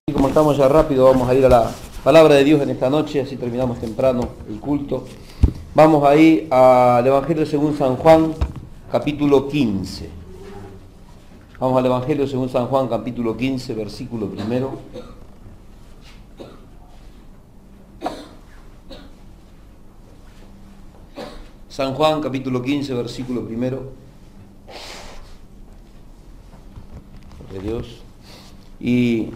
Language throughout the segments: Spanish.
Y como estamos ya rápido, vamos a ir a la palabra de Dios en esta noche, así terminamos temprano el culto. Vamos a ir al Evangelio según San Juan, capítulo 15. Vamos al Evangelio según San Juan, capítulo 15, versículo primero. San Juan, capítulo 15, versículo primero. De Dios. Y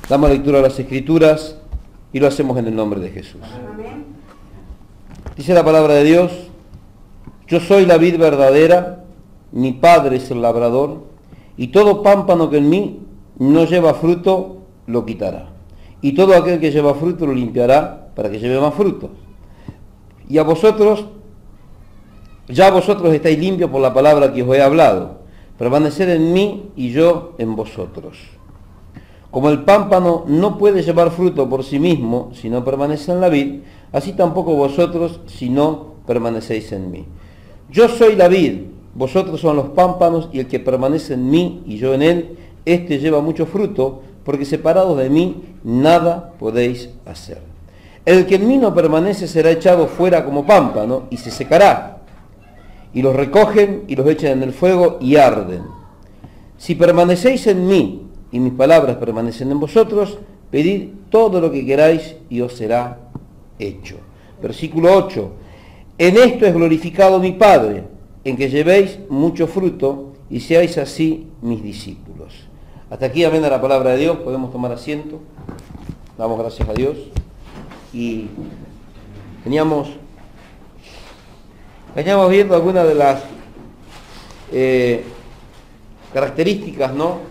damos lectura a las Escrituras y lo hacemos en el nombre de Jesús. Amén. Dice la palabra de Dios: yo soy la vid verdadera, mi Padre es el labrador, y todo pámpano que en mí no lleva fruto, lo quitará. Y todo aquel que lleva fruto lo limpiará para que lleve más frutos. Y a vosotros, ya vosotros estáis limpios por la palabra que os he hablado. Permaneced en mí y yo en vosotros. Como el pámpano no puede llevar fruto por sí mismo si no permanece en la vid, así tampoco vosotros si no permanecéis en mí. Yo soy la vid, vosotros son los pámpanos, y el que permanece en mí y yo en él, éste lleva mucho fruto, porque separados de mí nada podéis hacer. El que en mí no permanece será echado fuera como pámpano y se secará. Y los recogen y los echan en el fuego y arden. Si permanecéis en mí y mis palabras permanecen en vosotros, pedid todo lo que queráis y os será hecho. Versículo 8. En esto es glorificado mi Padre, en que llevéis mucho fruto y seáis así mis discípulos. Hasta aquí, amén a la palabra de Dios. Podemos tomar asiento. Damos gracias a Dios. Y veníamos viendo algunas de las características, ¿no?,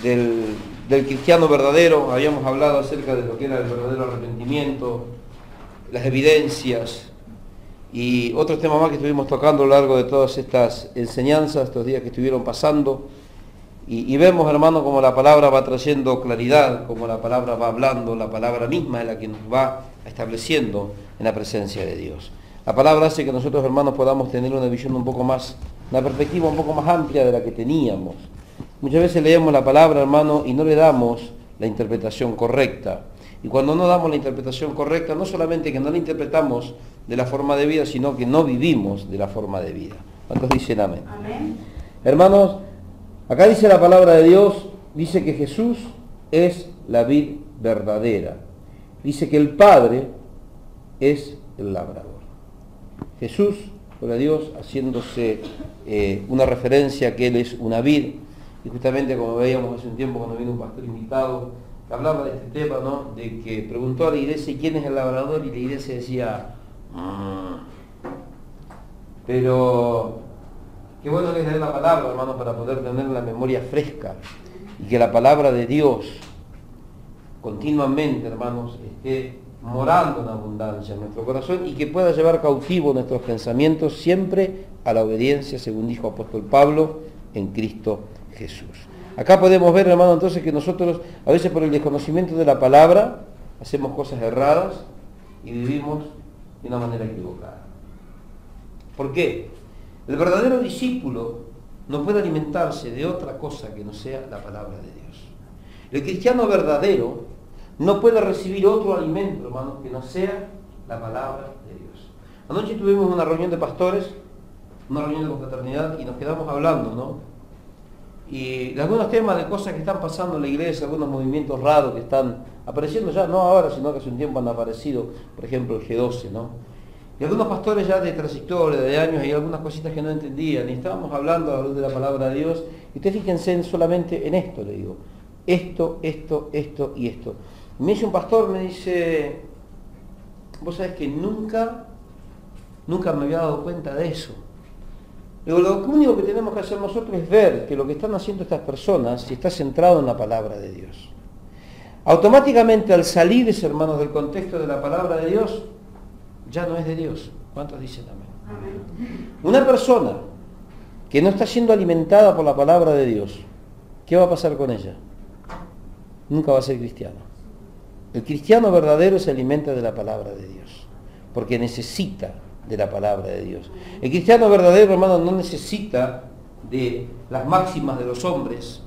del cristiano verdadero. Habíamos hablado acerca de lo que era el verdadero arrepentimiento, las evidencias y otros temas más que estuvimos tocando a lo largo de todas estas enseñanzas, estos días que estuvieron pasando. Y vemos, hermano, como la palabra va trayendo claridad, como la palabra va hablando, la palabra misma es la que nos va estableciendo en la presencia de Dios. La palabra hace que nosotros, hermanos, podamos tener una visión un poco más, una perspectiva un poco más amplia de la que teníamos. Muchas veces leemos la palabra, hermano, y no le damos la interpretación correcta. Y cuando no damos la interpretación correcta, no solamente que no la interpretamos de la forma de vida, sino que no vivimos de la forma de vida. ¿Cuántos dicen amén? Amén. Hermanos, acá dice la palabra de Dios, dice que Jesús es la vid verdadera. Dice que el Padre es el labrador. Jesús, por Dios, haciéndose una referencia a que Él es una vid, y justamente como veíamos hace un tiempo cuando vino un pastor invitado, que hablaba de este tema, ¿no?, de que preguntó a la iglesia quién es el labrador, y la iglesia decía, pero qué bueno que es leer la palabra, hermano, para poder tener la memoria fresca, y que la palabra de Dios continuamente, hermanos, esté morando en abundancia en nuestro corazón y que pueda llevar cautivo nuestros pensamientos siempre a la obediencia, según dijo apóstol Pablo, en Cristo Jesús. Acá podemos ver, hermano, entonces que nosotros a veces por el desconocimiento de la palabra hacemos cosas erradas y vivimos de una manera equivocada. ¿Por qué? El verdadero discípulo no puede alimentarse de otra cosa que no sea la palabra de Dios. El cristiano verdadero no puede recibir otro alimento, hermanos, que no sea la palabra de Dios. Anoche tuvimos una reunión de pastores, una reunión de confraternidad, y nos quedamos hablando, ¿no?, y de algunos temas, de cosas que están pasando en la iglesia, algunos movimientos raros que están apareciendo ya, no ahora, sino que hace un tiempo han aparecido, por ejemplo el G12, ¿no? Y algunos pastores ya de trayectoria, de años, y algunas cositas que no entendían, y estábamos hablando a la luz de la palabra de Dios, y ustedes fíjense solamente en esto, le digo, esto y esto. Y me dice un pastor, me dice, vos sabés que nunca me había dado cuenta de eso. Luego, lo único que tenemos que hacer nosotros es ver que lo que están haciendo estas personas, si está centrado en la palabra de Dios. Automáticamente al salir, hermanos, del contexto de la palabra de Dios, ya no es de Dios. ¿Cuántos dicen amén? Amén. Una persona que no está siendo alimentada por la palabra de Dios, ¿qué va a pasar con ella? Nunca va a ser cristiano. El cristiano verdadero se alimenta de la palabra de Dios, porque necesita de la palabra de Dios. El cristiano verdadero, hermano, no necesita de las máximas de los hombres,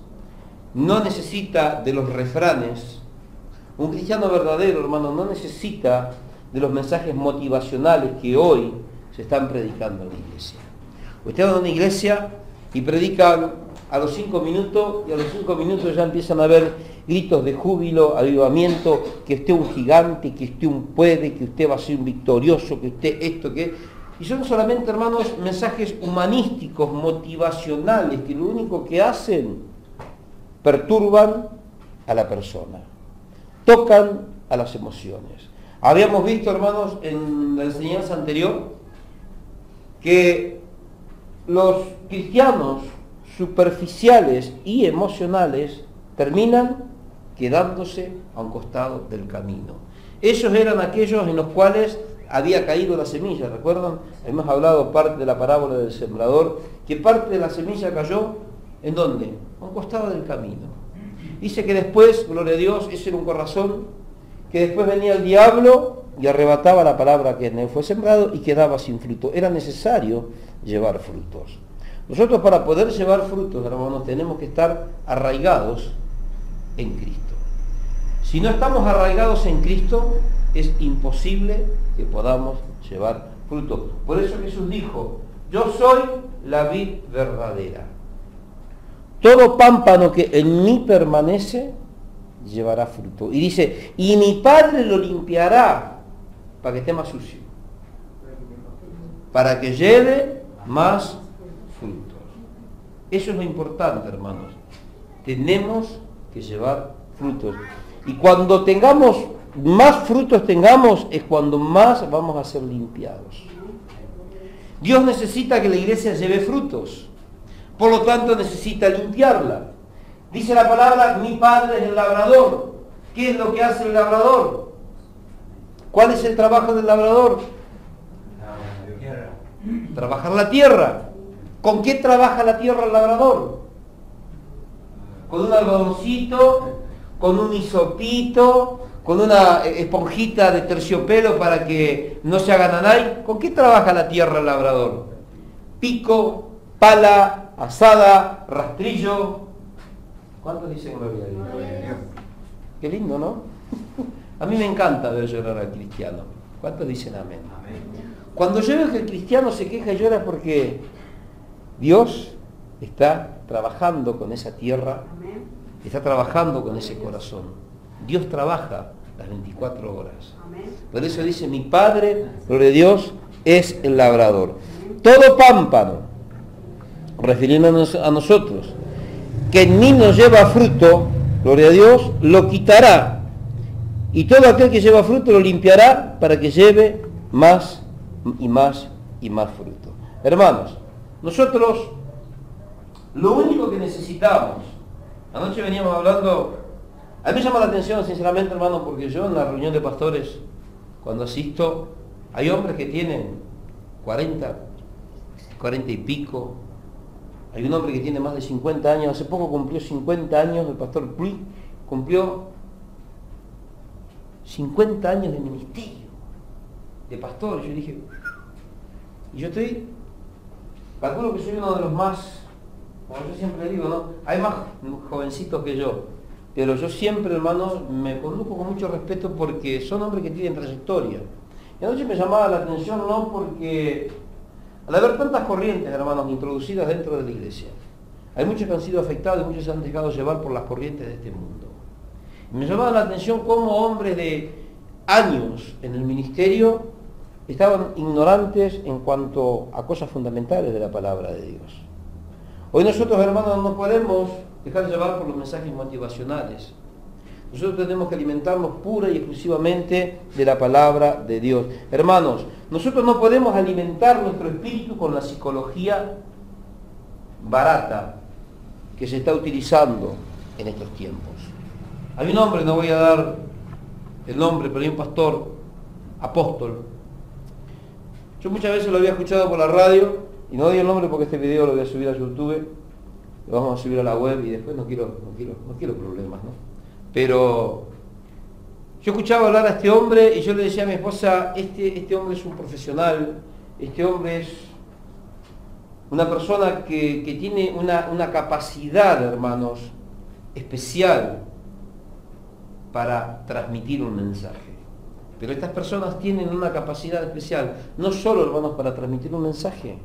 no necesita de los refranes. Un cristiano verdadero, hermano, no necesita de los mensajes motivacionales que hoy se están predicando en la iglesia. Usted va a una iglesia y predican a los 5 minutos y a los 5 minutos ya empiezan a haber gritos de júbilo, avivamiento, que usted es un gigante, que usted un puede, que usted va a ser un victorioso, que usted esto, que... Y son solamente, hermanos, mensajes humanísticos, motivacionales, que lo único que hacen, perturban a la persona, tocan a las emociones. Habíamos visto, hermanos, en la enseñanza anterior, que los cristianos superficiales y emocionales terminan quedándose a un costado del camino. Ellos eran aquellos en los cuales había caído la semilla, ¿recuerdan? Hemos hablado parte de la parábola del sembrador, que parte de la semilla cayó, ¿en dónde? A un costado del camino. Dice que después, gloria a Dios, ese era un corazón, que después venía el diablo y arrebataba la palabra que en él fue sembrado y quedaba sin fruto. Era necesario llevar frutos. Nosotros para poder llevar frutos, hermanos, tenemos que estar arraigados en Cristo. Si no estamos arraigados en Cristo, es imposible que podamos llevar frutos. Por eso Jesús dijo, yo soy la vid verdadera. Todo pámpano que en mí permanece, llevará fruto. Y dice, y mi Padre lo limpiará para que esté más sucio, para que lleve más frutos. Eso es lo importante, hermanos. Tenemos que llevar frutos. Y cuando tengamos más frutos tengamos, es cuando más vamos a ser limpiados. Dios necesita que la iglesia lleve frutos. Por lo tanto, necesita limpiarla. Dice la palabra, mi Padre es el labrador. ¿Qué es lo que hace el labrador? ¿Cuál es el trabajo del labrador? Trabajar la tierra. ¿Con qué trabaja la tierra el labrador? Con un algodoncito, con un hisopito, con una esponjita de terciopelo para que no se haga nanay. ¿Con qué trabaja la tierra el labrador? Pico, pala, azada, rastrillo. ¿Cuántos dicen gloria a Dios? Qué lindo, ¿no? A mí me encanta ver llorar al cristiano. ¿Cuántos dicen amén? Cuando yo veo que el cristiano se queja y llora porque Dios está trabajando con esa tierra, está trabajando con ese corazón. Dios trabaja las 24 horas. Por eso dice, mi Padre, gloria a Dios, es el labrador. Todo pámpano, refiriéndonos a nosotros, que en mí no lleva fruto, gloria a Dios, lo quitará. Y todo aquel que lleva fruto lo limpiará para que lleve más y más y más fruto. Hermanos, nosotros lo único que necesitamos, anoche veníamos hablando, a mí me llama la atención sinceramente, hermanos, porque yo en la reunión de pastores, cuando asisto, hay hombres que tienen 40 y pico, hay un hombre que tiene más de 50 años, hace poco cumplió 50 años, el pastor Puy cumplió 50 años de ministerio, de pastor. Yo dije, y yo calculo que soy uno de los más, como yo siempre digo, ¿no? Hay más jovencitos que yo, pero yo siempre, hermanos, me conduzco con mucho respeto porque son hombres que tienen trayectoria. Y anoche me llamaba la atención, no porque al haber tantas corrientes, hermanos, introducidas dentro de la iglesia, hay muchos que han sido afectados y muchos se han dejado llevar por las corrientes de este mundo. Y me llamaba la atención cómo hombres de años en el ministerio estaban ignorantes en cuanto a cosas fundamentales de la palabra de Dios. Hoy nosotros, hermanos, no podemos dejar llevar por los mensajes motivacionales. Nosotros tenemos que alimentarnos pura y exclusivamente de la palabra de Dios. Hermanos, nosotros no podemos alimentar nuestro espíritu con la psicología barata que se está utilizando en estos tiempos. Hay un hombre, no voy a dar el nombre, pero hay un pastor, apóstol. Yo muchas veces lo había escuchado por la radio, y no doy el nombre porque este video lo voy a subir a YouTube, lo vamos a subir a la web y después no quiero problemas, ¿no? Pero yo escuchaba hablar a este hombre y yo le decía a mi esposa, este hombre es un profesional, este hombre es una persona que tiene una capacidad, hermanos, especial para transmitir un mensaje. Pero estas personas tienen una capacidad especial, no solo, hermanos, para transmitir un mensaje,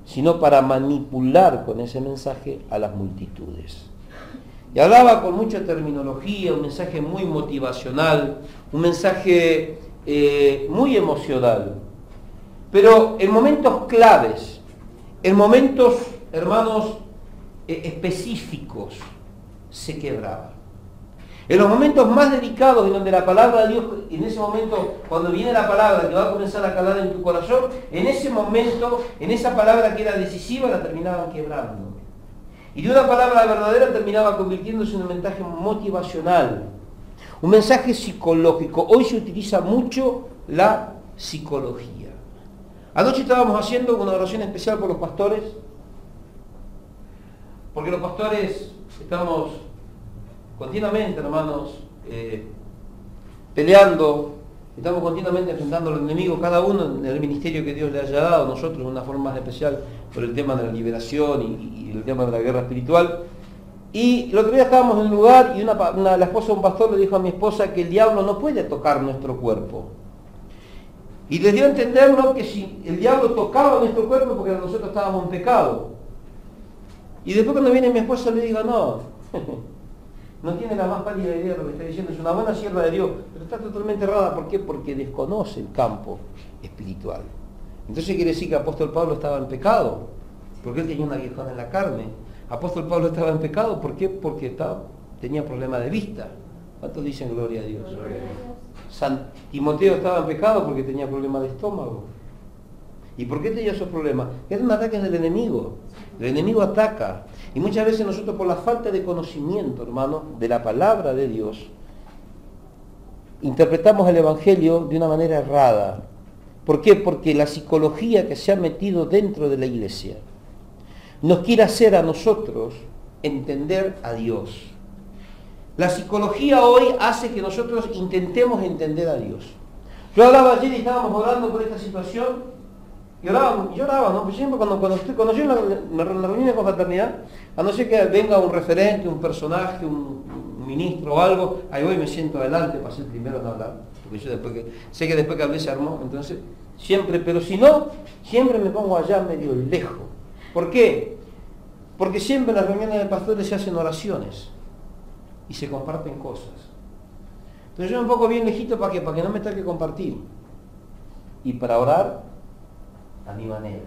sino para manipular con ese mensaje a las multitudes. Y hablaba con mucha terminología, un mensaje muy motivacional, un mensaje muy emocional. Pero en momentos claves, en momentos, hermanos, específicos, se quebraba. En los momentos más delicados, en donde la palabra de Dios, en ese momento, cuando viene la palabra que va a comenzar a calar en tu corazón, en ese momento, en esa palabra que era decisiva, la terminaban quebrando. Y de una palabra verdadera terminaba convirtiéndose en un mensaje motivacional, un mensaje psicológico. Hoy se utiliza mucho la psicología. Anoche estábamos haciendo una oración especial por los pastores, porque los pastores estamos continuamente, hermanos, peleando, estamos continuamente enfrentando al enemigo, cada uno en el ministerio que Dios le haya dado, nosotros de una forma más especial por el tema de la liberación y el tema de la guerra espiritual. Y el otro día estábamos en un lugar y la esposa de un pastor le dijo a mi esposa que el diablo no puede tocar nuestro cuerpo. Y les dio a entender, ¿no?, que si el diablo tocaba nuestro cuerpo porque nosotros estábamos en pecado. Y después cuando viene mi esposa le digo, no, no tiene la más pálida idea de lo que está diciendo, es una buena sierva de Dios, pero está totalmente errada. ¿Por qué? Porque desconoce el campo espiritual. Entonces quiere decir que el apóstol Pablo estaba en pecado, porque él tenía un aguijón en la carne. Apóstol Pablo estaba en pecado, ¿por qué? Porque tenía problema de vista. ¿Cuántos dicen gloria a Dios? San Timoteo estaba en pecado porque tenía problema de estómago. ¿Y por qué tenía esos problemas? Eran ataques del enemigo. El enemigo ataca. Y muchas veces nosotros, por la falta de conocimiento, hermano, de la palabra de Dios, interpretamos el Evangelio de una manera errada. ¿Por qué? Porque la psicología que se ha metido dentro de la iglesia nos quiere hacer a nosotros entender a Dios. La psicología hoy hace que nosotros intentemos entender a Dios. Yo hablaba ayer y estábamos orando por esta situación, y lloraba, ¿no? Pues siempre cuando yo en la reunión de confraternidad, a no ser que venga un referente, un personaje, un ministro o algo, ahí voy y me siento adelante para ser el primero en hablar, porque yo sé que después que hablé se armó, entonces siempre, pero si no, siempre me pongo allá medio lejos. ¿Por qué? Porque siempre en las reuniones de pastores se hacen oraciones y se comparten cosas. Entonces yo me pongo bien lejito para que no me tenga que compartir. Y para orar a mi manera.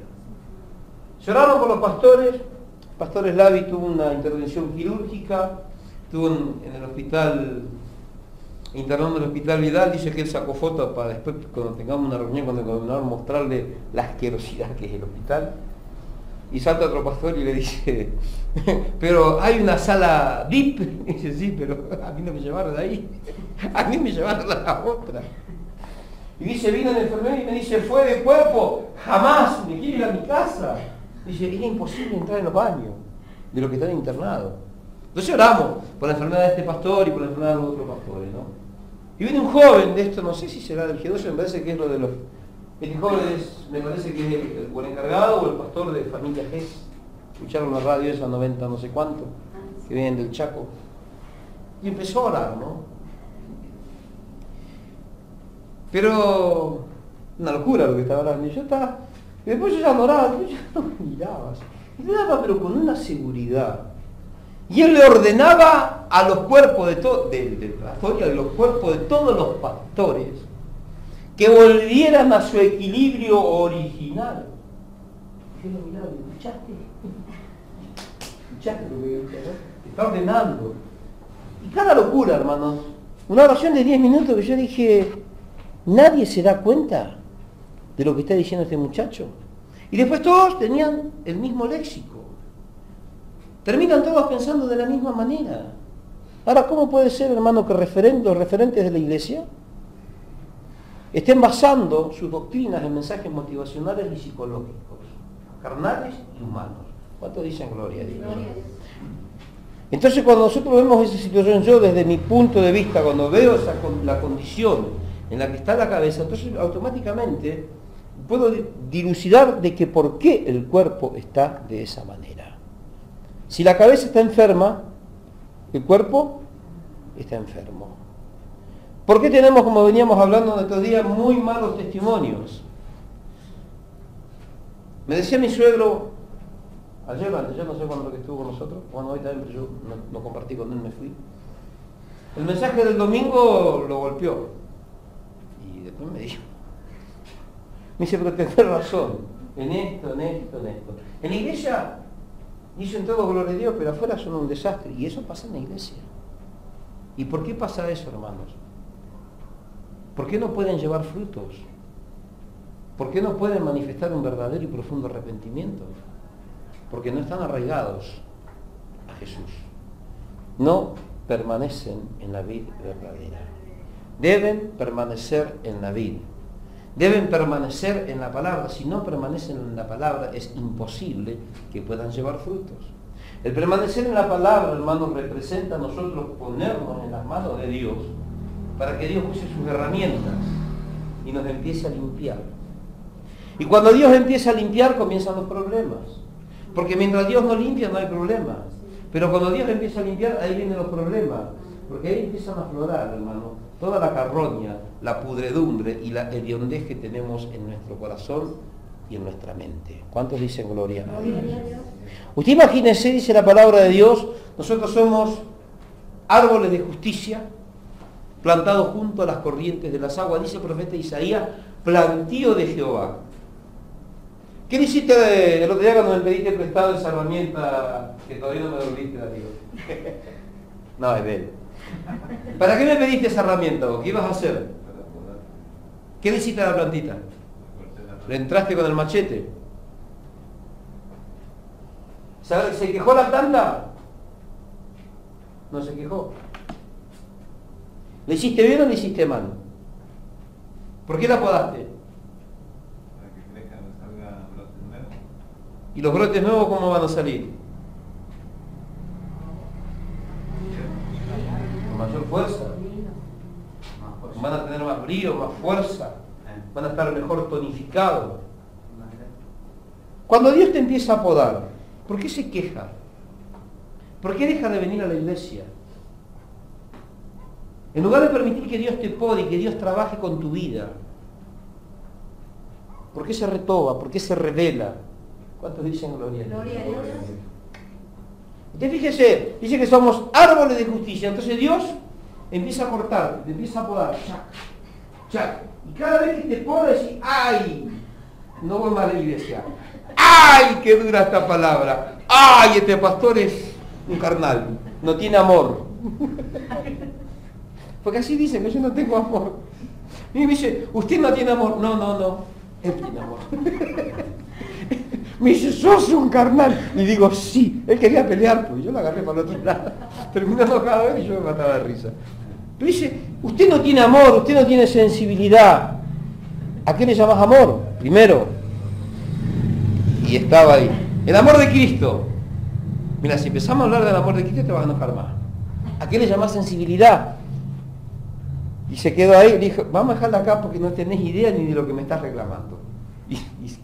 Se oraron por los pastores. Pastor Slavi tuvo una intervención quirúrgica, estuvo en el hospital, internado en el hospital Vidal. Dice que él sacó fotos para después, cuando tengamos una reunión con el gobernador, mostrarle la asquerosidad que es el hospital. Y salta otro pastor y le dice, pero hay una sala VIP. Y dice, sí, pero a mí no me llevaron de ahí, a mí me llevaron a la otra. Y dice, vino el enfermero y me dice, fue de cuerpo, jamás, me quiero ir a mi casa. Dice, era imposible entrar en los baños de los que están internados. Entonces oramos por la enfermedad de este pastor y por la enfermedad de los otros pastores, ¿no? Y viene un joven de esto, no sé si será del G12, me parece que es lo de los... Este joven me parece que es el encargado o el pastor de Familia GES. Escucharon la radio esa 90 no sé cuánto, que vienen del Chaco. Y empezó a orar, ¿no? Pero una locura lo que estaba orando. Y después yo ya no oraba, yo ya no miraba. Y le daba, pero con una seguridad. Y él le ordenaba a los cuerpos del pastor y a los cuerpos de todos los pastores que volvieran a su equilibrio original. Yo lo miraba y ¿escuchaste? ¿Escuchaste lo que te está ordenando? Y cada locura, hermanos. Una oración de 10 minutos que yo dije, nadie se da cuenta de lo que está diciendo este muchacho. Y después todos tenían el mismo léxico. Terminan todos pensando de la misma manera. Ahora, ¿cómo puede ser, hermano, que los referentes de la iglesia estén basando sus doctrinas en mensajes motivacionales y psicológicos, carnales y humanos? ¿Cuántos dicen gloria a Dios? Entonces, cuando nosotros vemos esa situación, yo desde mi punto de vista, cuando veo la condición en la que está la cabeza, entonces automáticamente puedo dilucidar de que por qué el cuerpo está de esa manera. Si la cabeza está enferma, El cuerpo está enfermo. ¿Por qué tenemos, como veníamos hablando en estos días, muy malos testimonios? Me decía mi suegro, ayer no sé cuándo que estuvo con nosotros, bueno, hoy también, pero yo no compartí con él, me fui. El mensaje del domingo lo golpeó. Y después me dijo, me dice, pero tenés razón, en esto. En la iglesia dicen todo gloria a Dios, pero afuera son un desastre. Y eso pasa en la iglesia. ¿Y por qué pasa eso, hermanos? ¿Por qué no pueden llevar frutos? ¿Por qué no pueden manifestar un verdadero y profundo arrepentimiento? Porque no están arraigados a Jesús. No permanecen en la vid verdadera. Deben permanecer en la vid. Deben permanecer en la palabra. Si no permanecen en la palabra, es imposible que puedan llevar frutos. El permanecer en la palabra, hermanos, representa a nosotros ponernos en las manos de Dios para que Dios use sus herramientas y nos empiece a limpiar. Y cuando Dios empieza a limpiar, comienzan los problemas. Porque mientras Dios no limpia, no hay problemas. Pero cuando Dios empieza a limpiar, ahí vienen los problemas. Porque ahí empiezan a aflorar, hermano, toda la carroña, la pudredumbre y la hediondez que tenemos en nuestro corazón y en nuestra mente. ¿Cuántos dicen gloria a Dios? Usted imagínese, dice la palabra de Dios, nosotros somos árboles de justicia, plantados junto a las corrientes de las aguas, dice el profeta Isaías, plantío de Jehová. ¿Qué le hiciste el otro día cuando me pediste prestado esa herramienta que todavía no me devolviste, Darío? No, es de él. ¿Para qué me pediste esa herramienta vos? ¿Qué ibas a hacer? ¿Qué le hiciste a la plantita? ¿Le entraste con el machete? ¿Se quejó la planta? No se quejó. ¿Le hiciste bien o le hiciste mal? ¿Por qué la podaste? Para que crezcan, salgan brotes nuevos. ¿Y los brotes nuevos cómo van a salir? Con mayor fuerza. Van a tener más brío, más fuerza. Van a estar mejor tonificados. Cuando Dios te empieza a podar, ¿por qué se queja? ¿Por qué deja de venir a la iglesia? En lugar de permitir que Dios te pode y que Dios trabaje con tu vida, ¿por qué se retoba? ¿Por qué se revela? ¿Cuántos dicen gloria a Dios? Gloria a Dios. Usted fíjese, dice que somos árboles de justicia, entonces Dios empieza a cortar, te empieza a podar, chac, chac, y cada vez que te poda decís, ¡ay! No voy más a la iglesia. ¡Ay, qué dura esta palabra! ¡Ay, este pastor es un carnal! No tiene amor. Porque así dicen que yo no tengo amor. Y me dice, usted no tiene amor. No. Él tiene amor. Me dice, sos un carnal. Y digo, sí. Él quería pelear, pues yo lo agarré para el otro lado. Terminó enojado él y yo me mataba de risa. Pero dice, usted no tiene amor, usted no tiene sensibilidad. ¿A qué le llamas amor? Primero. Y estaba ahí. El amor de Cristo. Mira, si empezamos a hablar del amor de Cristo te vas a enojar más. ¿A qué le llamas sensibilidad? Y se quedó ahí, dijo, vamos a dejarla acá porque no tenés idea ni de lo que me estás reclamando. Y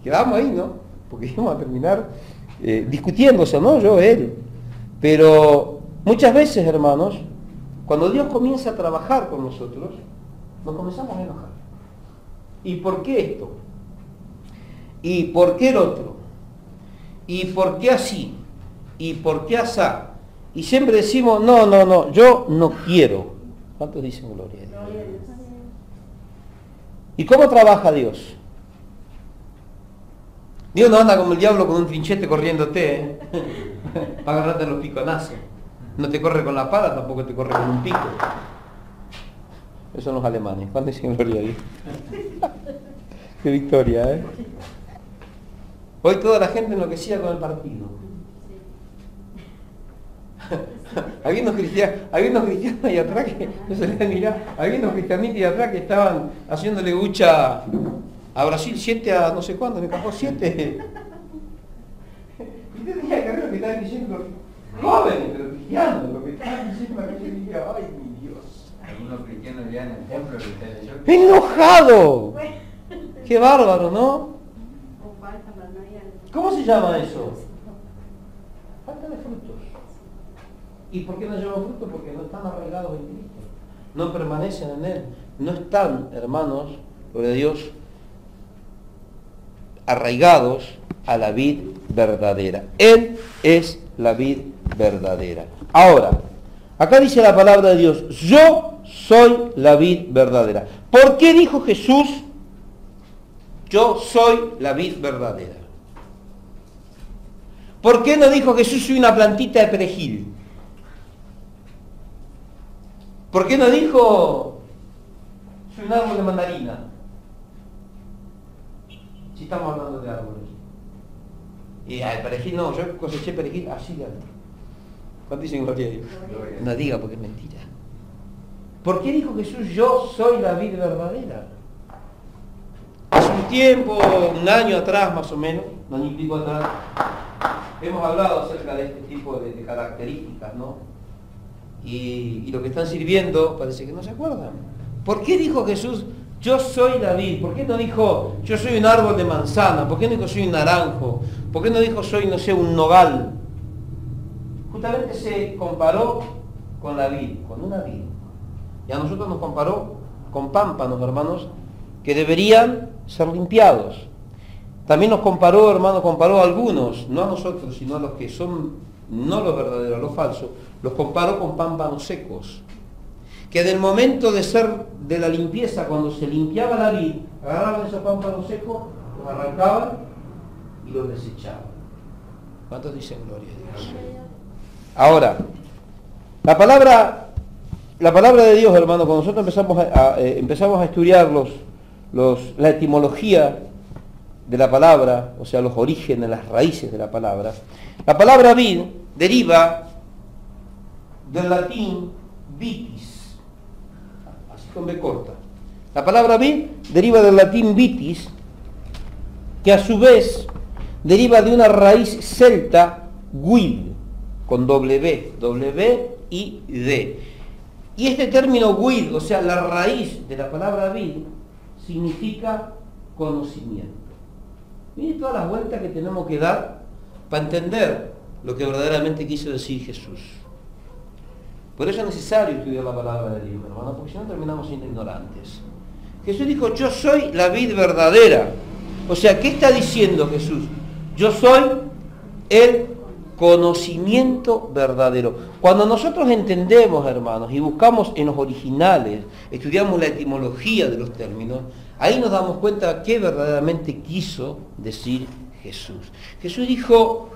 quedamos ahí, ¿no? Porque íbamos a terminar discutiéndose, ¿no? Yo, él. Pero muchas veces, hermanos, cuando Dios comienza a trabajar con nosotros, nos comenzamos a enojar. ¿Y por qué esto? ¿Y por qué el otro? ¿Y por qué así? ¿Y por qué asá? Y siempre decimos, no, yo no quiero. ¿Cuántos dicen gloria a Dios? ¿Y cómo trabaja Dios? Dios no anda como el diablo con un trinchete corriéndote, para agarrarte los piconazos. No te corre con la pala, tampoco te corre con un pico. Esos son los alemanes. ¿Cuántos dicen gloria a Dios? Qué victoria, ¿eh? Hoy toda la gente enloquecida con el partido. Había unos cristianos ahí atrás que no se les mira, había unos cristianitos ahí atrás que estaban haciéndole hucha a Brasil 7 a no sé cuándo, me cajó 7. Y usted tenía que ver lo que estaban diciendo, jóvenes, pero cristianos, lo que estaban diciendo aquello, y dije, ay mi Dios. Algunos cristianos ya en el templo que usted leyó. ¡Enojado! ¡Qué bárbaro!, ¿no? ¿Cómo se llama eso? Falta de frutos. ¿Y por qué no llevan fruto? Porque no están arraigados en Cristo. No permanecen en Él. No están, hermanos, gloria a Dios, arraigados a la vid verdadera. Él es la vid verdadera. Ahora, acá dice la palabra de Dios, yo soy la vid verdadera. ¿Por qué dijo Jesús, yo soy la vid verdadera? ¿Por qué no dijo Jesús, soy una plantita de perejil? ¿Por qué no dijo, soy un árbol de mandarina? Si estamos hablando de árboles. Y el perejil no, yo coseché perejil así de alto. ¿Cuánto dicen gloria a Dios? No diga porque es mentira. ¿Por qué dijo Jesús, yo soy la vid verdadera? Hace un tiempo, un año atrás más o menos, un año y pico atrás, hemos hablado acerca de este tipo de características, ¿no? Y lo que están sirviendo parece que no se acuerdan. ¿Por qué dijo Jesús, yo soy la vid? ¿Por qué no dijo, yo soy un árbol de manzana? ¿Por qué no dijo, soy un naranjo? ¿Por qué no dijo, soy, no sé, un nogal? Justamente se comparó con la vid, con una vid. Y a nosotros nos comparó con pámpanos, hermanos, que deberían ser limpiados. También nos comparó, hermanos, comparó a algunos, no a nosotros, sino a los que son, no los verdaderos, los falsos, los comparó con pámpanos secos. Que del momento de ser de la limpieza, cuando se limpiaba la vid, agarraban esos pámpanos secos, los arrancaban y los desechaban. ¿Cuántos dicen gloria a Dios? Ahora, la palabra de Dios, hermano, cuando nosotros empezamos a estudiar la etimología de la palabra, o sea, los orígenes, las raíces de la palabra vid deriva del latín vitis, así con B corta. La palabra vid deriva del latín vitis, que a su vez deriva de una raíz celta, vid, con W y D. Y este término vid, o sea, la raíz de la palabra vid, significa conocimiento. Miren todas las vueltas que tenemos que dar para entender lo que verdaderamente quiso decir Jesús. Por eso es necesario estudiar la palabra de Dios, hermano, porque si no terminamos siendo ignorantes. Jesús dijo, yo soy la vid verdadera. O sea, ¿qué está diciendo Jesús? Yo soy el conocimiento verdadero. Cuando nosotros entendemos, hermanos, y buscamos en los originales, estudiamos la etimología de los términos, ahí nos damos cuenta de qué verdaderamente quiso decir Jesús. Jesús dijo,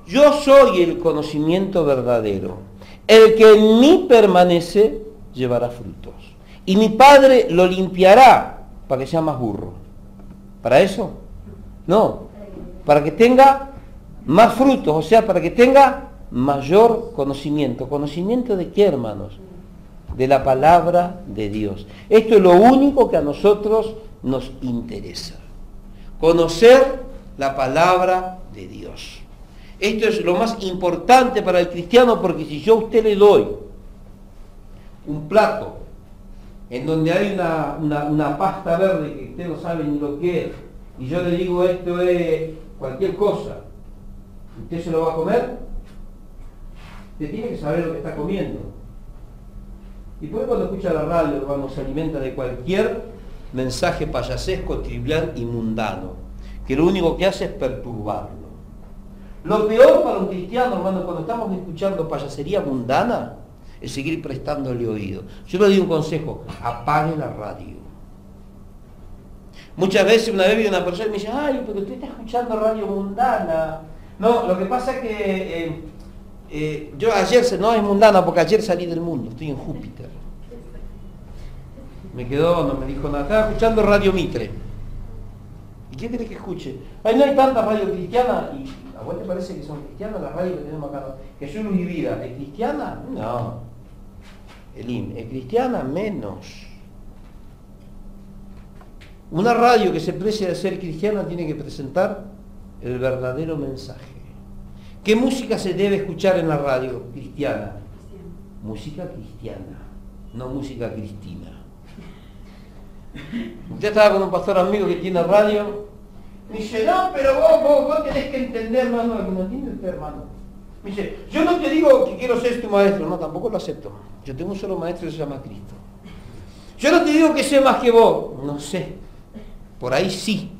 yo soy el conocimiento verdadero. El que en mí permanece llevará frutos. Y mi Padre lo limpiará para que sea más burro. ¿Para eso? No. Para que tenga más frutos, o sea, para que tenga mayor conocimiento. ¿Conocimiento de qué, hermanos? De la palabra de Dios. Esto es lo único que a nosotros nos interesa. Conocer la palabra de Dios. Esto es lo más importante para el cristiano, porque si yo a usted le doy un plato en donde hay una pasta verde que usted no sabe ni lo que es, y yo le digo esto es cualquier cosa, ¿usted se lo va a comer? Usted tiene que saber lo que está comiendo. Y por cuando escucha la radio, hermano, se alimenta de cualquier mensaje payasesco, trivial y mundano, que lo único que hace es perturbarlo. Lo peor para un cristiano, hermano, cuando estamos escuchando payasería mundana, es seguir prestándole oído. Yo le doy un consejo, apague la radio. Muchas veces, una vez vi una persona y me dice, ay, pero usted está escuchando radio mundana. No, lo que pasa es que yo ayer, no es mundana porque ayer salí del mundo, estoy en Júpiter. Me quedó, no me dijo nada, estaba escuchando Radio Mitre. ¿Y qué querés que escuche? Ay, no hay tanta radio cristiana, y a vos te parece que son cristianas las radios que tenemos acá. Jesús y Vida, ¿es cristiana? No. Elim, ¿es cristiana? Menos. Una radio que se precie de ser cristiana tiene que presentar el verdadero mensaje. ¿Qué música se debe escuchar en la radio cristiana? Música cristiana, no música cristina. Usted estaba con un pastor amigo que tiene radio, me dice, no, pero vos tenés que entender, hermano, lo que no entiende usted, hermano. Me dice, yo no te digo que quiero ser tu maestro, no, tampoco lo acepto. Yo tengo un solo maestro que se llama Cristo. Yo no te digo que sé más que vos, no sé. Por ahí sí.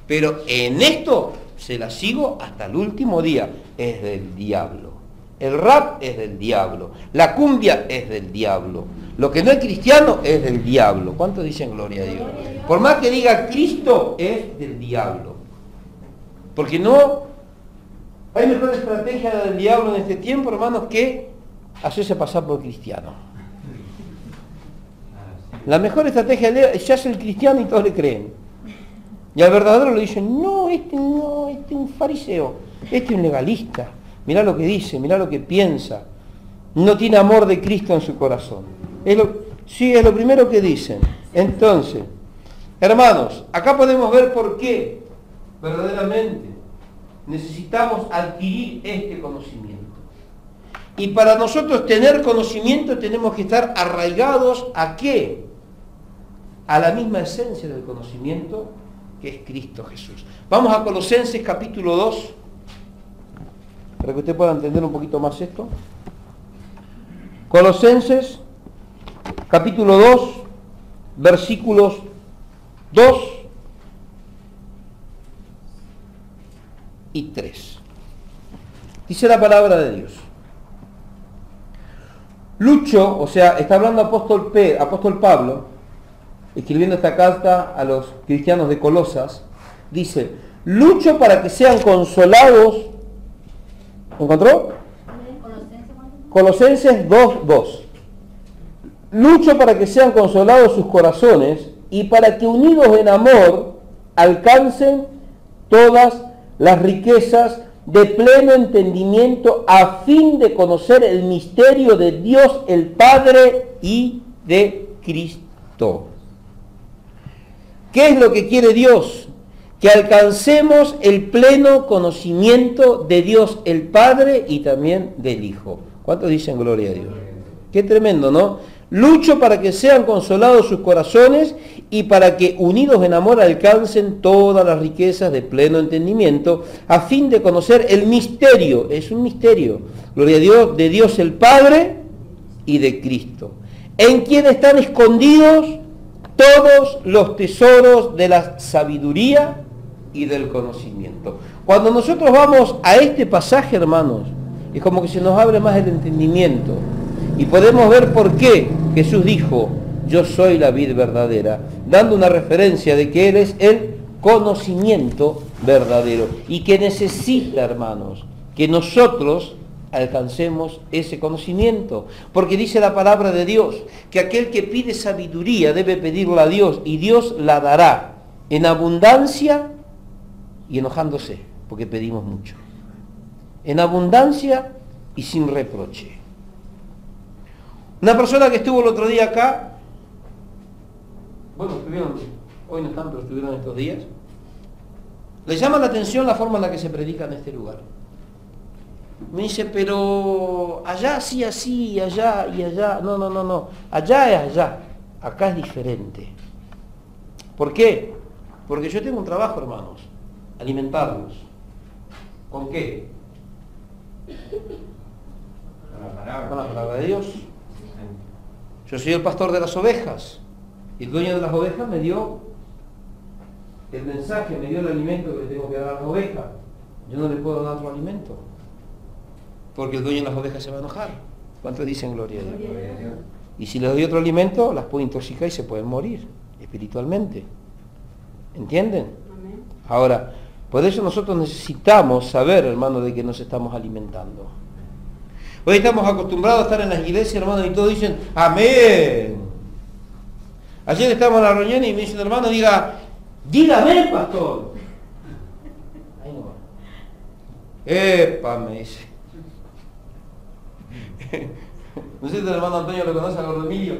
Pero en esto se la sigo hasta el último día. Es del diablo. El rap es del diablo. La cumbia es del diablo. Lo que no es cristiano es del diablo. ¿Cuántos dicen gloria a Dios? Por más que diga Cristo, es del diablo. Porque no hay mejor estrategia del diablo en este tiempo, hermanos, que hacerse pasar por cristiano. La mejor estrategia del diablo es se hace el cristiano y todos le creen. Y al verdadero le dicen, no, este es un fariseo, este es un legalista. Mirá lo que dice, mirá lo que piensa. No tiene amor de Cristo en su corazón. Sí, es lo primero que dicen. Entonces, hermanos, acá podemos ver por qué verdaderamente necesitamos adquirir este conocimiento. Y para nosotros tener conocimiento tenemos que estar arraigados ¿a qué? A la misma esencia del conocimiento, que es Cristo Jesús. Vamos a Colosenses capítulo 2, para que usted pueda entender un poquito más esto. Colosenses capítulo 2, versículos 2 y 3. Dice la palabra de Dios. Lucho, o sea, está hablando apóstol Pablo, escribiendo esta carta a los cristianos de Colosas, dice, lucho para que sean consolados. ¿Encontró? Colosenses 2:2. Lucho para que sean consolados sus corazones y para que unidos en amor alcancen todas las riquezas de pleno entendimiento a fin de conocer el misterio de Dios el Padre y de Cristo. ¿Qué es lo que quiere Dios? Que alcancemos el pleno conocimiento de Dios el Padre y también del Hijo. ¿Cuántos dicen gloria a Dios? Qué tremendo, ¿no? Lucho para que sean consolados sus corazones y para que unidos en amor alcancen todas las riquezas de pleno entendimiento a fin de conocer el misterio, es un misterio, gloria a Dios, de Dios el Padre y de Cristo, en quien están escondidos todos los tesoros de la sabiduría y del conocimiento. Cuando nosotros vamos a este pasaje, hermanos, es como que se nos abre más el entendimiento y podemos ver por qué Jesús dijo, yo soy la vid verdadera, dando una referencia de que Él es el conocimiento verdadero y que necesita, hermanos, que nosotros alcancemos ese conocimiento, porque dice la palabra de Dios que aquel que pide sabiduría debe pedirla a Dios y Dios la dará en abundancia y enojándose, porque pedimos mucho, en abundancia y sin reproche. Una persona que estuvo el otro día acá, bueno, estuvieron, hoy no están, pero estuvieron estos días, le llama la atención la forma en la que se predica en este lugar. Me dice, pero allá sí así, y allá y allá. No. Allá es allá. Acá es diferente. ¿Por qué? Porque yo tengo un trabajo, hermanos. Alimentarlos. ¿Con qué? Con la palabra de Dios. Yo soy el pastor de las ovejas. Y el dueño de las ovejas me dio el mensaje, me dio el alimento que le tengo que dar a las ovejas. Yo no le puedo dar otro alimento, porque el dueño de las ovejas se va a enojar. ¿Cuántos dicen gloria a Dios? Y si les doy otro alimento, las puedo intoxicar y se pueden morir espiritualmente. ¿Entienden? Amén. Ahora, por eso nosotros necesitamos saber, hermano, de que nos estamos alimentando. Hoy estamos acostumbrados a estar en las iglesias, hermano, y todos dicen, amén. Ayer estábamos en la reunión y me dicen, hermano, dígame, pastor. Ahí no va. Epa, me dice. No sé si el hermano Antonio lo conoce, a Gordo Emilio.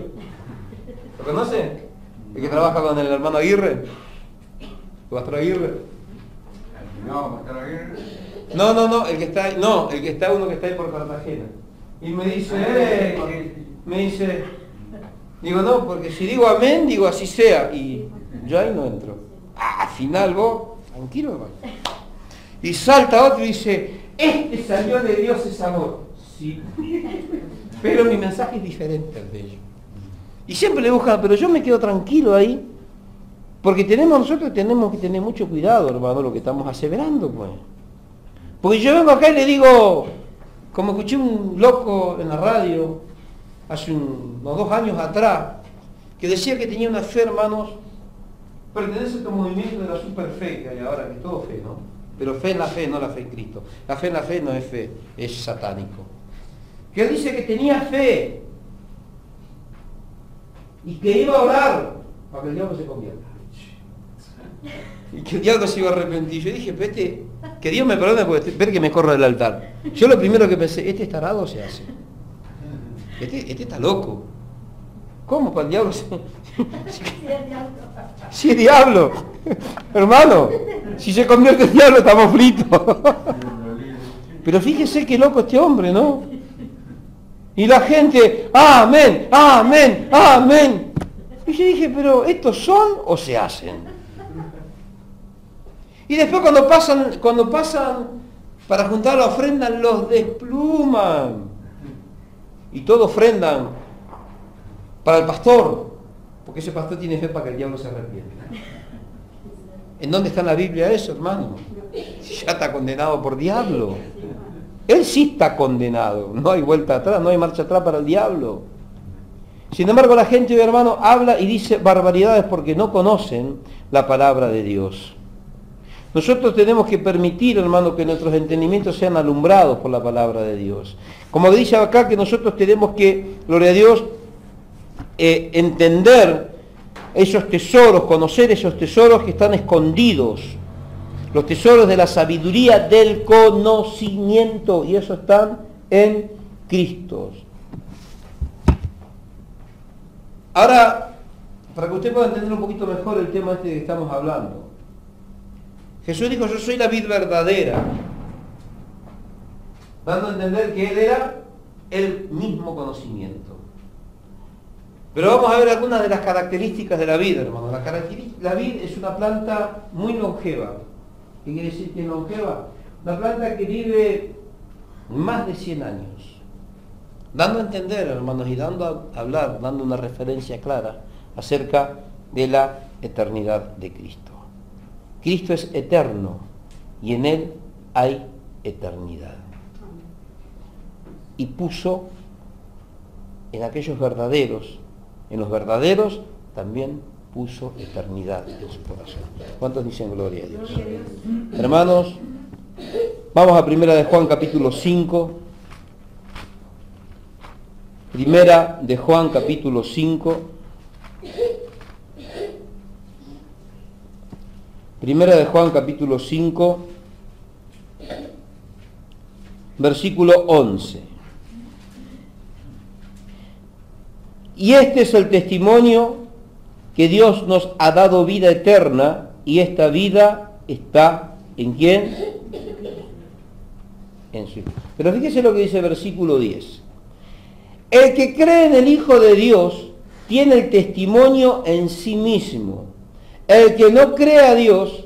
¿Lo conoce? El que trabaja con el hermano Aguirre. ¿El pastor Aguirre? No, pastor Aguirre. No, el que está uno que está ahí por Cartagena. Y me dice, digo, no, porque si digo amén, digo así sea. Y yo ahí no entro. Al final vos, tranquilo, hermano. Y salta otro y dice, este salió de Dios, es amor. Sí. Pero mi mensaje es diferente al de ellos. Y siempre le buscan, pero yo me quedo tranquilo ahí. Porque nosotros tenemos que tener mucho cuidado, hermano, lo que estamos aseverando, pues. Porque yo vengo acá y le digo, como escuché un loco en la radio, hace unos 2 años atrás, que decía que tenía una fe, hermanos, pertenece a este movimiento de la superfe que hay ahora, que es todo fe, ¿no? Pero fe en la fe, no la fe en Cristo. La fe en la fe no es fe, es satánico. Que él dice que tenía fe y que iba a orar para que el diablo se convierta. Y que el diablo se iba a arrepentir. Yo dije, vete, que Dios me perdone porque ver que me corro del altar. Yo lo primero que pensé, este tarado se hace. Este está loco. ¿Cómo para el diablo? Sí, es diablo. Hermano, si se convierte en diablo estamos fritos. Pero fíjese qué loco este hombre, ¿no? Y la gente, amén, amén, amén. Y yo dije, pero ¿estos son o se hacen? Y después cuando pasan para juntar la ofrenda, los despluman. Y todos ofrendan para el pastor, porque ese pastor tiene fe para que el diablo se arrepienta. ¿En dónde está en la Biblia eso, hermano? Si ya está condenado por diablo. Él sí está condenado, no hay vuelta atrás, no hay marcha atrás para el diablo. Sin embargo, la gente, hermano, habla y dice barbaridades porque no conocen la palabra de Dios. Nosotros tenemos que permitir, hermano, que nuestros entendimientos sean alumbrados por la palabra de Dios. Como dice acá, que nosotros tenemos que, gloria a Dios, entender esos tesoros, conocer esos tesoros que están escondidos, los tesoros de la sabiduría, del conocimiento, y eso están en Cristo. Ahora, para que usted pueda entender un poquito mejor el tema este que estamos hablando, Jesús dijo, yo soy la vid verdadera, dando a entender que Él era el mismo conocimiento. Pero vamos a ver algunas de las características de la vid, hermano. La vid es una planta muy longeva. ¿Qué quiere decir que es longeva? Una planta que vive más de 100 años. Dando a entender, hermanos, y dando a hablar, dando una referencia clara acerca de la eternidad de Cristo. Cristo es eterno y en Él hay eternidad. Y puso en aquellos verdaderos, en los verdaderos también puso eternidad en su corazón. ¿Cuántos dicen gloria a Dios? Hermanos, vamos a Primera de Juan capítulo 5. Primera de Juan capítulo 5. Primera de Juan capítulo 5, versículo 11. Y este es el testimonio que Dios nos ha dado vida eterna, y esta vida está ¿en quién? En su Hijo. Pero fíjese lo que dice el versículo 10. El que cree en el Hijo de Dios tiene el testimonio en sí mismo. El que no cree a Dios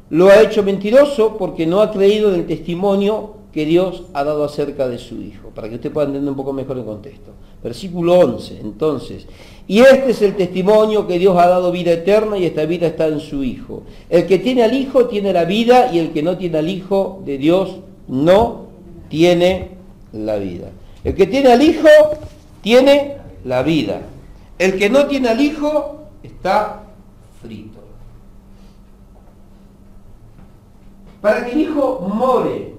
lo ha hecho mentiroso porque no ha creído en el testimonio que Dios ha dado acerca de su Hijo. Para que usted pueda entender un poco mejor el contexto. Versículo 11, entonces. Y este es el testimonio que Dios ha dado vida eterna y esta vida está en su Hijo. El que tiene al Hijo tiene la vida y el que no tiene al Hijo de Dios no tiene la vida. El que tiene al Hijo tiene la vida. El que no tiene al Hijo está frito. Para que el Hijo more,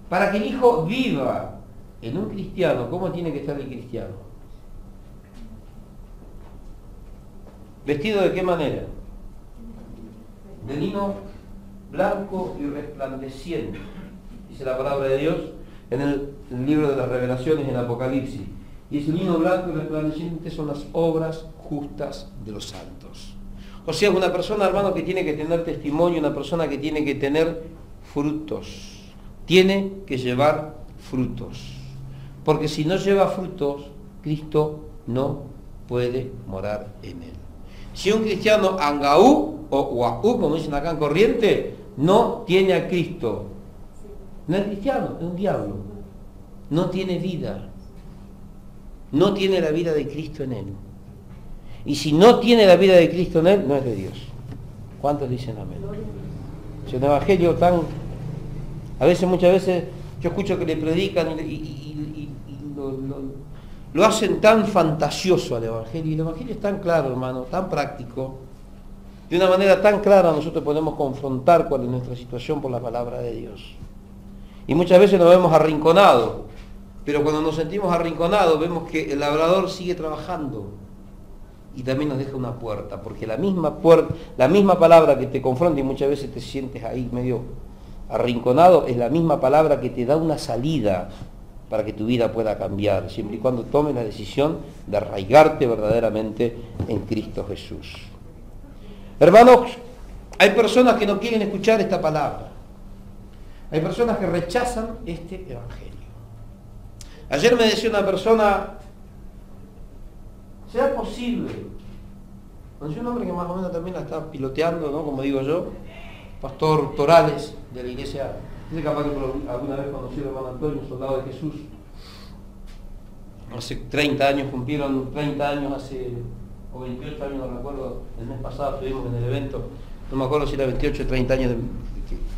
para que el Hijo viva en un cristiano, ¿cómo tiene que estar el cristiano? ¿Vestido de qué manera? De lino blanco y resplandeciente, dice la palabra de Dios en el libro de las Revelaciones, en Apocalipsis. Y ese lino blanco y resplandeciente son las obras justas de los santos. O sea, una persona, hermano, que tiene que tener testimonio, una persona que tiene que tener frutos. Tiene que llevar frutos. Porque si no lleva frutos, Cristo no puede morar en él. Si un cristiano angaú o uaú, como dicen acá en Corriente, no tiene a Cristo. No es cristiano, es un diablo. No tiene vida. No tiene la vida de Cristo en él. Y si no tiene la vida de Cristo en él, no es de Dios. ¿Cuántos dicen amén? Es un evangelio tan... A veces, muchas veces, yo escucho que le predican y lo hacen tan fantasioso al evangelio. Y el evangelio es tan claro, hermano, tan práctico. De una manera tan clara nosotros podemos confrontar cuál es nuestra situación por la palabra de Dios. Y muchas veces nos vemos arrinconados. Pero cuando nos sentimos arrinconados, vemos que el labrador sigue trabajando. Y también nos deja una puerta, porque la misma palabra que te confronta y muchas veces te sientes ahí medio arrinconado, es la misma palabra que te da una salida para que tu vida pueda cambiar, siempre y cuando tomes la decisión de arraigarte verdaderamente en Cristo Jesús. Hermanos, hay personas que no quieren escuchar esta palabra. Hay personas que rechazan este evangelio. Ayer me decía una persona, ¿será posible? Conocí un hombre que más o menos también la está piloteando, ¿no? Como digo yo, Pastor Torales, de la iglesia. Dice capaz que alguna vez conocí al hermano Antonio, soldado de Jesús. Hace 30 años, cumplieron 30 años o 28 años, no recuerdo, el mes pasado estuvimos en el evento, no me acuerdo si era 28 o 30 años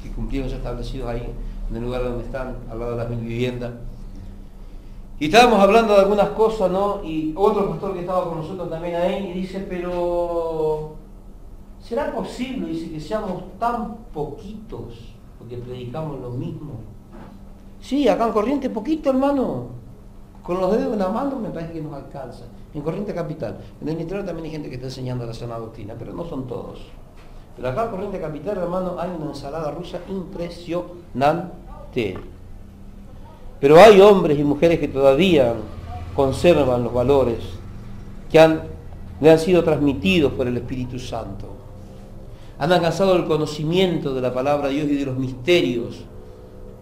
que cumplieron ya establecidos ahí, en el lugar donde están, al lado de las 1000 viviendas. Y estábamos hablando de algunas cosas, ¿no? Y otro pastor que estaba con nosotros también ahí, y dice, pero ¿será posible? Dice, que seamos tan poquitos, porque predicamos lo mismo. Sí, acá en Corrientes poquito, hermano. Con los dedos en la mano me parece que nos alcanza. En Corrientes Capital. En el interior también hay gente que está enseñando la sana doctrina, pero no son todos. Pero acá en Corrientes Capital, hermano, hay una ensalada rusa impresionante. Pero hay hombres y mujeres que todavía conservan los valores que le han sido transmitidos por el Espíritu Santo. Han alcanzado el conocimiento de la palabra de Dios y de los misterios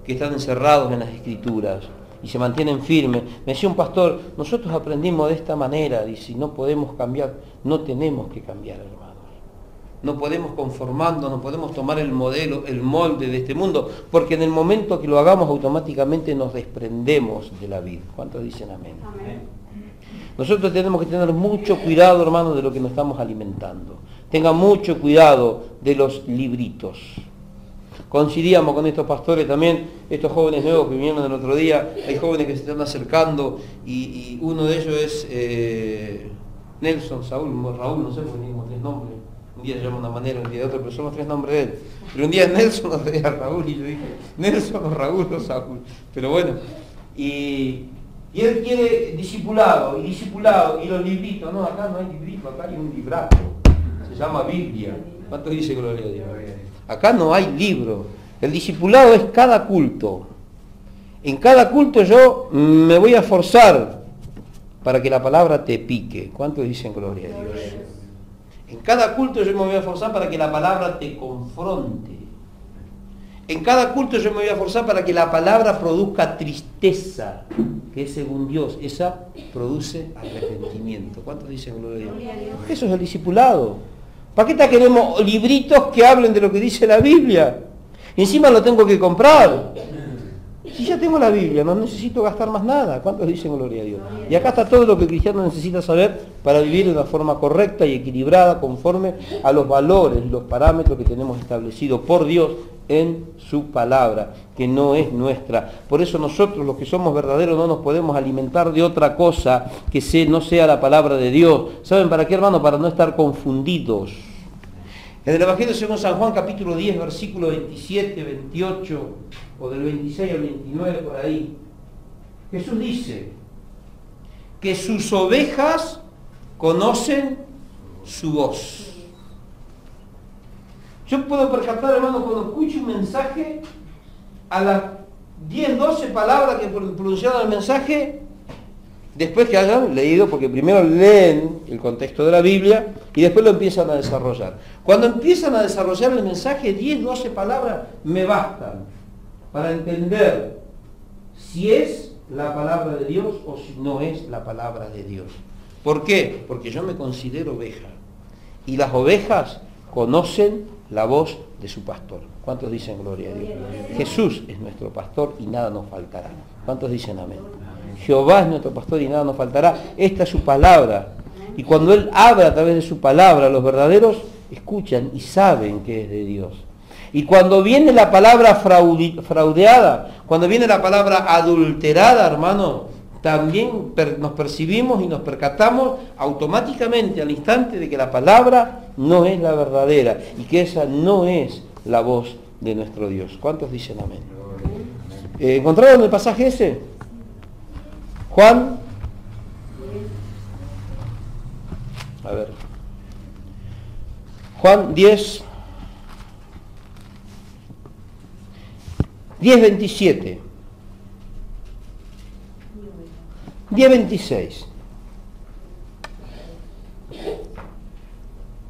que están encerrados en las Escrituras y se mantienen firmes. Me decía un pastor, nosotros aprendimos de esta manera, dice, no podemos cambiar, no tenemos que cambiar, hermanos. No podemos conformarnos, no podemos tomar el modelo, el molde de este mundo, porque en el momento que lo hagamos automáticamente nos desprendemos de la vida. ¿Cuántos dicen amén? Amén. Nosotros tenemos que tener mucho cuidado, hermanos, de lo que nos estamos alimentando. Tenga mucho cuidado de los libritos. Coincidíamos con estos pastores también, estos jóvenes nuevos que vinieron el otro día, hay jóvenes que se están acercando y uno de ellos es Nelson, Raúl, no sé por qué tenemos 3 nombres. Un día se llama una manera, un día de otra, pero son los 3 nombres de él. Pero un día es Nelson, otro día es Raúl, y yo dije, Nelson o Raúl o Saúl. Pero bueno, y él quiere discipulado, y los libritos. No, acá no hay librito, acá hay un librato. Se llama Biblia. ¿Cuánto dice gloria a Dios? Acá no hay libro. El discipulado es cada culto. En cada culto yo me voy a forzar para que la palabra te pique. ¿Cuántos dicen gloria a Dios? En cada culto yo me voy a forzar para que la palabra te confronte. En cada culto yo me voy a forzar para que la palabra produzca tristeza, que es según Dios. Esa produce arrepentimiento. ¿Cuántos dicen gloria a Dios? Eso es el discipulado. ¿Para qué queremos libritos que hablen de lo que dice la Biblia? Encima lo tengo que comprar. Si ya tengo la Biblia, no necesito gastar más nada. ¿Cuántos dicen gloria a Dios? Y acá está todo lo que el cristiano necesita saber para vivir de una forma correcta y equilibrada conforme a los valores y los parámetros que tenemos establecidos por Dios en su palabra, que no es nuestra. Por eso nosotros, los que somos verdaderos, no nos podemos alimentar de otra cosa que no sea la palabra de Dios. ¿Saben para qué, hermano? Para no estar confundidos. En el Evangelio según San Juan, capítulo 10, versículo 27, 28, o del 26 al 29, por ahí, Jesús dice que sus ovejas conocen su voz. Yo puedo percatar, hermano, cuando escucho un mensaje, a las 10, 12 palabras que pronunciaron el mensaje, después que hayan leído, porque primero leen el contexto de la Biblia y después lo empiezan a desarrollar. Cuando empiezan a desarrollar el mensaje, 10, 12 palabras me bastan para entender si es la palabra de Dios o si no es la palabra de Dios. ¿Por qué? Porque yo me considero oveja. Y las ovejas conocen la voz de su pastor. ¿Cuántos dicen gloria a Dios? Jesús es nuestro pastor y nada nos faltará. ¿Cuántos dicen amén? Jehová es nuestro pastor y nada nos faltará. Esta es su palabra. Y cuando Él habla a través de su palabra, los verdaderos escuchan y saben que es de Dios. Y cuando viene la palabra fraudeada, cuando viene la palabra adulterada, hermano, también nos percibimos y nos percatamos automáticamente al instante de que la palabra no es la verdadera y que esa no es la voz de nuestro Dios. ¿Cuántos dicen amén? ¿Encontraron el pasaje ese? Juan. A ver. Juan 10. 10:27. 10:26.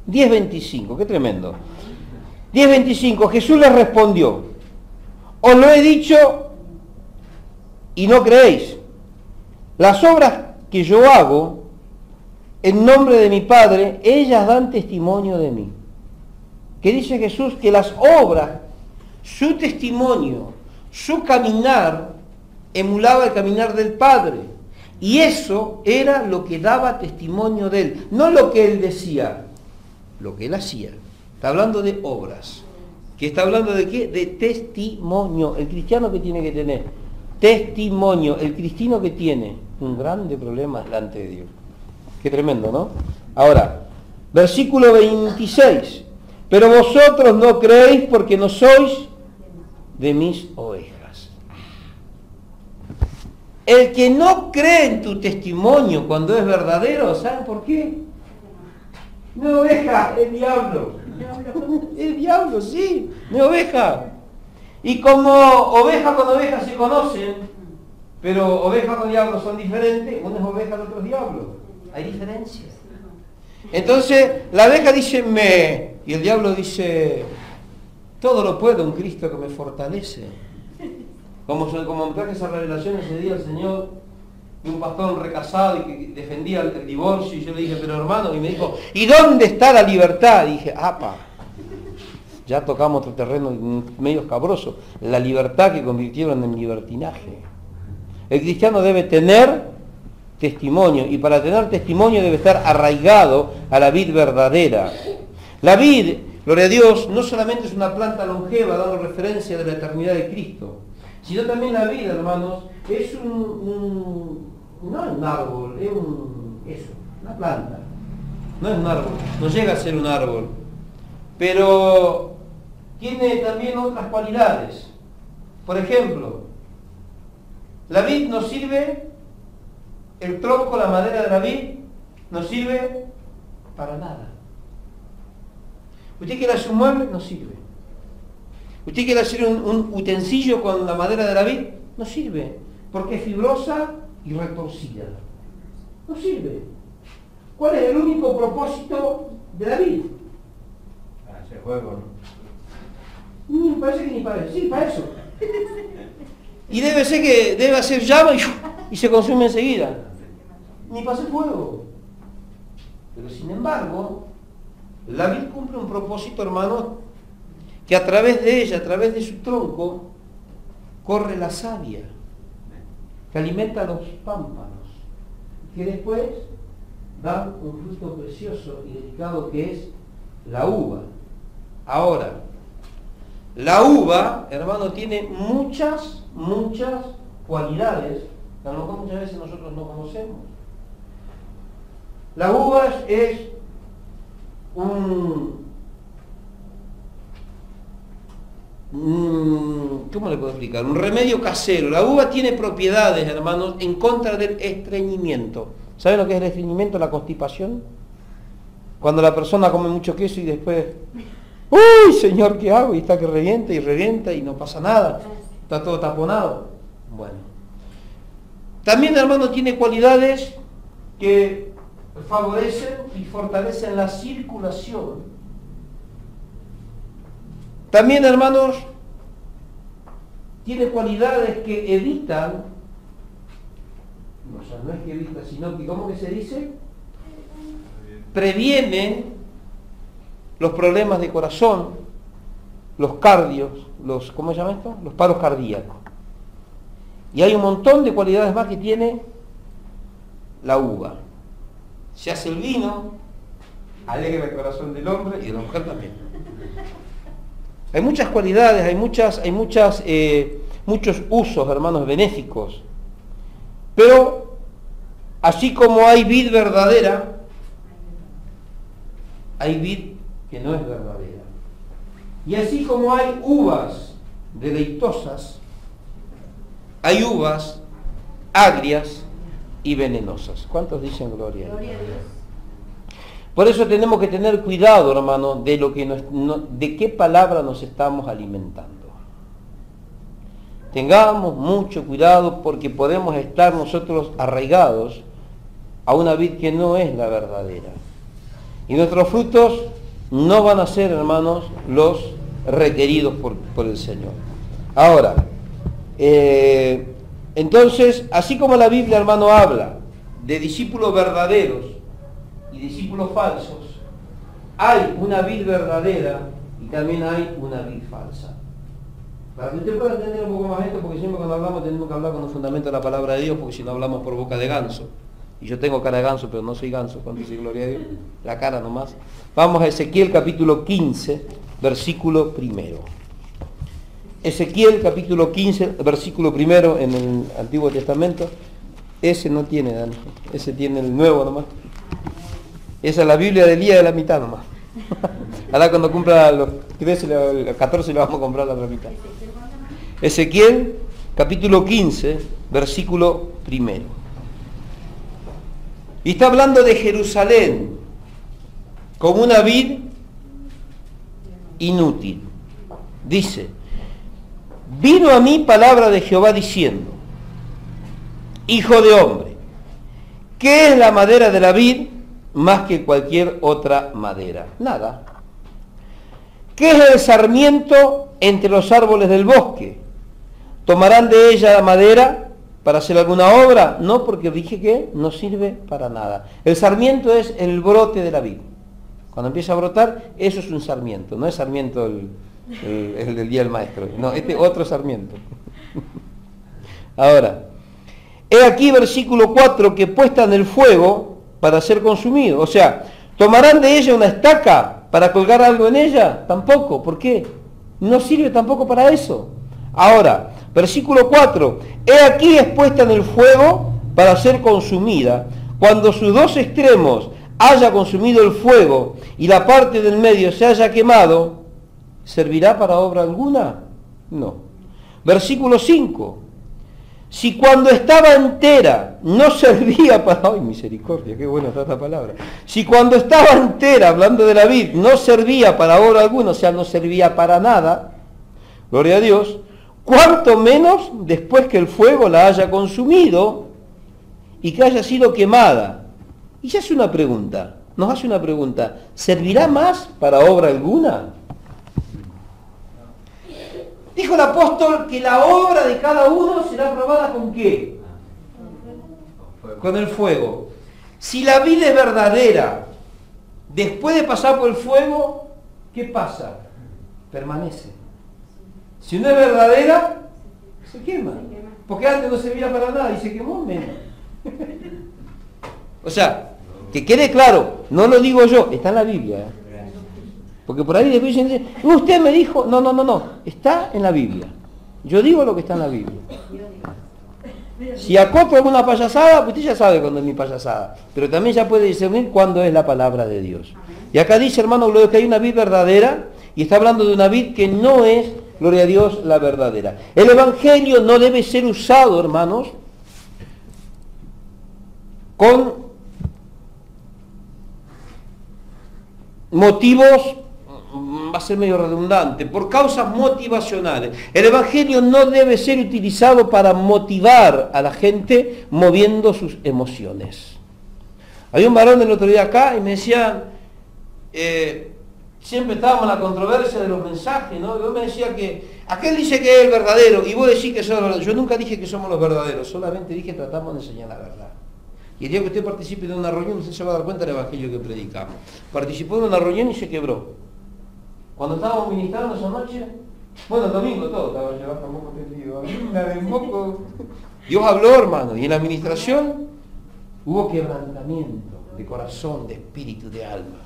10:25, qué tremendo. 10:25, Jesús les respondió: os lo he dicho y no creéis. Las obras que yo hago en nombre de mi Padre, ellas dan testimonio de mí. ¿Qué dice Jesús? Que las obras, su testimonio, su caminar, emulaba el caminar del Padre. Y eso era lo que daba testimonio de Él. No lo que Él decía, lo que Él hacía. Está hablando de obras. ¿Que está hablando de qué? De testimonio. El cristiano que tiene que tener testimonio. El cristiano que tiene un grande problema delante de Dios. Qué tremendo, ¿no? Ahora, versículo 26. Pero vosotros no creéis porque no sois de mis ovejas. El que no cree en tu testimonio cuando es verdadero, ¿saben por qué? No es oveja, el diablo. El diablo, sí, no es oveja. Y como oveja con oveja se conocen, pero oveja con diablo son diferentes, uno es oveja, el otro es diablo. Hay diferencias. Entonces, la oveja dice me, y el diablo dice todo lo puedo en Cristo que me fortalece. Como me traje esa revelación ese día el Señor, de un pastor recasado y que defendía el divorcio, y yo le dije, pero hermano, y me dijo, ¿y dónde está la libertad? Y dije, apa, ya tocamos otro terreno medio escabroso, la libertad que convirtieron en libertinaje. El cristiano debe tener testimonio, y para tener testimonio debe estar arraigado a la vid verdadera. La vid, gloria a Dios, no solamente es una planta longeva dando referencia de la eternidad de Cristo, sino también la vida, hermanos, es no es un árbol, es una planta. No es un árbol, no llega a ser un árbol, pero tiene también otras cualidades. Por ejemplo, la vid nos sirve, el tronco, la madera de la vid, nos sirve para nada. Usted quiere hacer un mueble, no sirve. Usted quiere hacer un utensilio con la madera de la vid, no sirve, porque es fibrosa y retorcida. No sirve. ¿Cuál es el único propósito de la vid? Para hacer juego, ¿no? Parece que ni para eso. Sí, para eso. Y debe ser que debe hacer llama y se consume enseguida. Ni para hacer fuego. Pero sin embargo, la vid cumple un propósito, hermano, que a través de ella, a través de su tronco, corre la savia, que alimenta los pámpanos, que después dan un fruto precioso y delicado que es la uva. Ahora, la uva, hermano, tiene muchas cualidades que a lo mejor muchas veces nosotros no conocemos. La uva es ¿cómo le puedo explicar? Un remedio casero. La uva tiene propiedades, hermanos, en contra del estreñimiento. ¿Saben lo que es el estreñimiento? La constipación. Cuando la persona come mucho queso y después, ¡uy, Señor, qué hago! Y está que revienta y no pasa nada. Está todo taponado. Bueno. También, hermano, tiene cualidades que favorecen y fortalecen la circulación. También, hermanos, tiene cualidades que evitan, o sea, no es que evita, sino que, ¿cómo que se dice? Previenen los problemas de corazón, los cardios, ¿cómo se llama esto? Los paros cardíacos. Y hay un montón de cualidades más que tiene la uva. Se hace el vino, alegra el corazón del hombre y de la mujer también. Hay muchas cualidades, hay muchos usos, hermanos, benéficos. Pero, así como hay vid verdadera, hay vid que no es verdadera. Y así como hay uvas deleitosas, hay uvas agrias y venenosas. ¿Cuántos dicen gloria a Dios? Por eso tenemos que tener cuidado, hermano, de qué palabra nos estamos alimentando. Tengamos mucho cuidado porque podemos estar nosotros arraigados a una vid que no es la verdadera. Y nuestros frutos no van a ser, hermanos, los requeridos por el Señor. Ahora, entonces, así como la Biblia, hermano, habla de discípulos verdaderos y discípulos falsos, hay una vid verdadera y también hay una vid falsa. Para que usted pueda entender un poco más esto, porque siempre cuando hablamos tenemos que hablar con un fundamento de la palabra de Dios, porque si no hablamos por boca de ganso. Y yo tengo cara de ganso, pero no soy ganso. ¿Cuánto dice gloria a Dios? La cara nomás. Vamos a Ezequiel capítulo 15, versículo 1. Ezequiel capítulo 15, versículo 1 en el Antiguo Testamento. Ese no tiene, Dani. Ese tiene el Nuevo nomás. Esa es la Biblia del día de la mitad nomás. Ahora cuando cumpla los 13, los 14 le vamos a comprar la otra mitad. Ezequiel capítulo 15, versículo 1. Y está hablando de Jerusalén como una vid inútil. Dice: vino a mí palabra de Jehová diciendo: hijo de hombre, ¿qué es la madera de la vid más que cualquier otra madera? Nada. ¿Qué es el sarmiento entre los árboles del bosque? ¿Tomarán de ella la madera para hacer alguna obra? No, porque dije que no sirve para nada. El sarmiento es el brote de la vid. Cuando empieza a brotar, eso es un sarmiento. No es sarmiento el del día del maestro. No, este otro sarmiento. Ahora, he aquí versículo 4, que puesta en el fuego para ser consumido. O sea, ¿tomarán de ella una estaca para colgar algo en ella? Tampoco. ¿Por qué? No sirve tampoco para eso. Ahora, versículo 4, he aquí es puesta en el fuego para ser consumida. Cuando sus dos extremos haya consumido el fuego y la parte del medio se haya quemado, ¿servirá para obra alguna? No. Versículo 5, si cuando estaba entera no servía para... ¡Ay, misericordia! ¡Qué buena está esta palabra! Si cuando estaba entera, hablando de la vid, no servía para obra alguna, o sea, no servía para nada, gloria a Dios, cuanto menos después que el fuego la haya consumido y que haya sido quemada. Y se hace una pregunta, nos hace una pregunta: ¿servirá más para obra alguna? Dijo el apóstol que la obra de cada uno será probada ¿con qué? Con el fuego. Si la vida es verdadera, después de pasar por el fuego, ¿qué pasa? Permanece. Si no es verdadera, se quema. Porque antes no servía para nada y se quemó menos. O sea, que quede claro, no lo digo yo, está en la Biblia. Porque por ahí después dicen, usted me dijo, no, está en la Biblia. Yo digo lo que está en la Biblia. Si acoto alguna payasada, pues usted ya sabe cuándo es mi payasada. Pero también ya puede discernir cuándo es la palabra de Dios. Y acá dice, hermano, que hay una vid verdadera, y está hablando de una vid que no es, gloria a Dios, la verdadera. El Evangelio no debe ser usado, hermanos, con motivos, va a ser medio redundante, por causas motivacionales. El Evangelio no debe ser utilizado para motivar a la gente moviendo sus emociones. Había un varón el otro día acá y me decía, siempre estábamos en la controversia de los mensajes, ¿no? Yo me decía que aquel dice que es el verdadero y vos decís que somos los verdaderos. Yo nunca dije que somos los verdaderos, solamente dije que tratamos de enseñar la verdad. Y el día que usted participe de una reunión, usted se va a dar cuenta del Evangelio que predicamos. Participó de una reunión y se quebró. Cuando estábamos ministrando esa noche, bueno, el domingo todo, estaba llevando moco tendido, una de moco. Dios habló, hermano, y en la administración hubo quebrantamiento de corazón, de espíritu, de alma.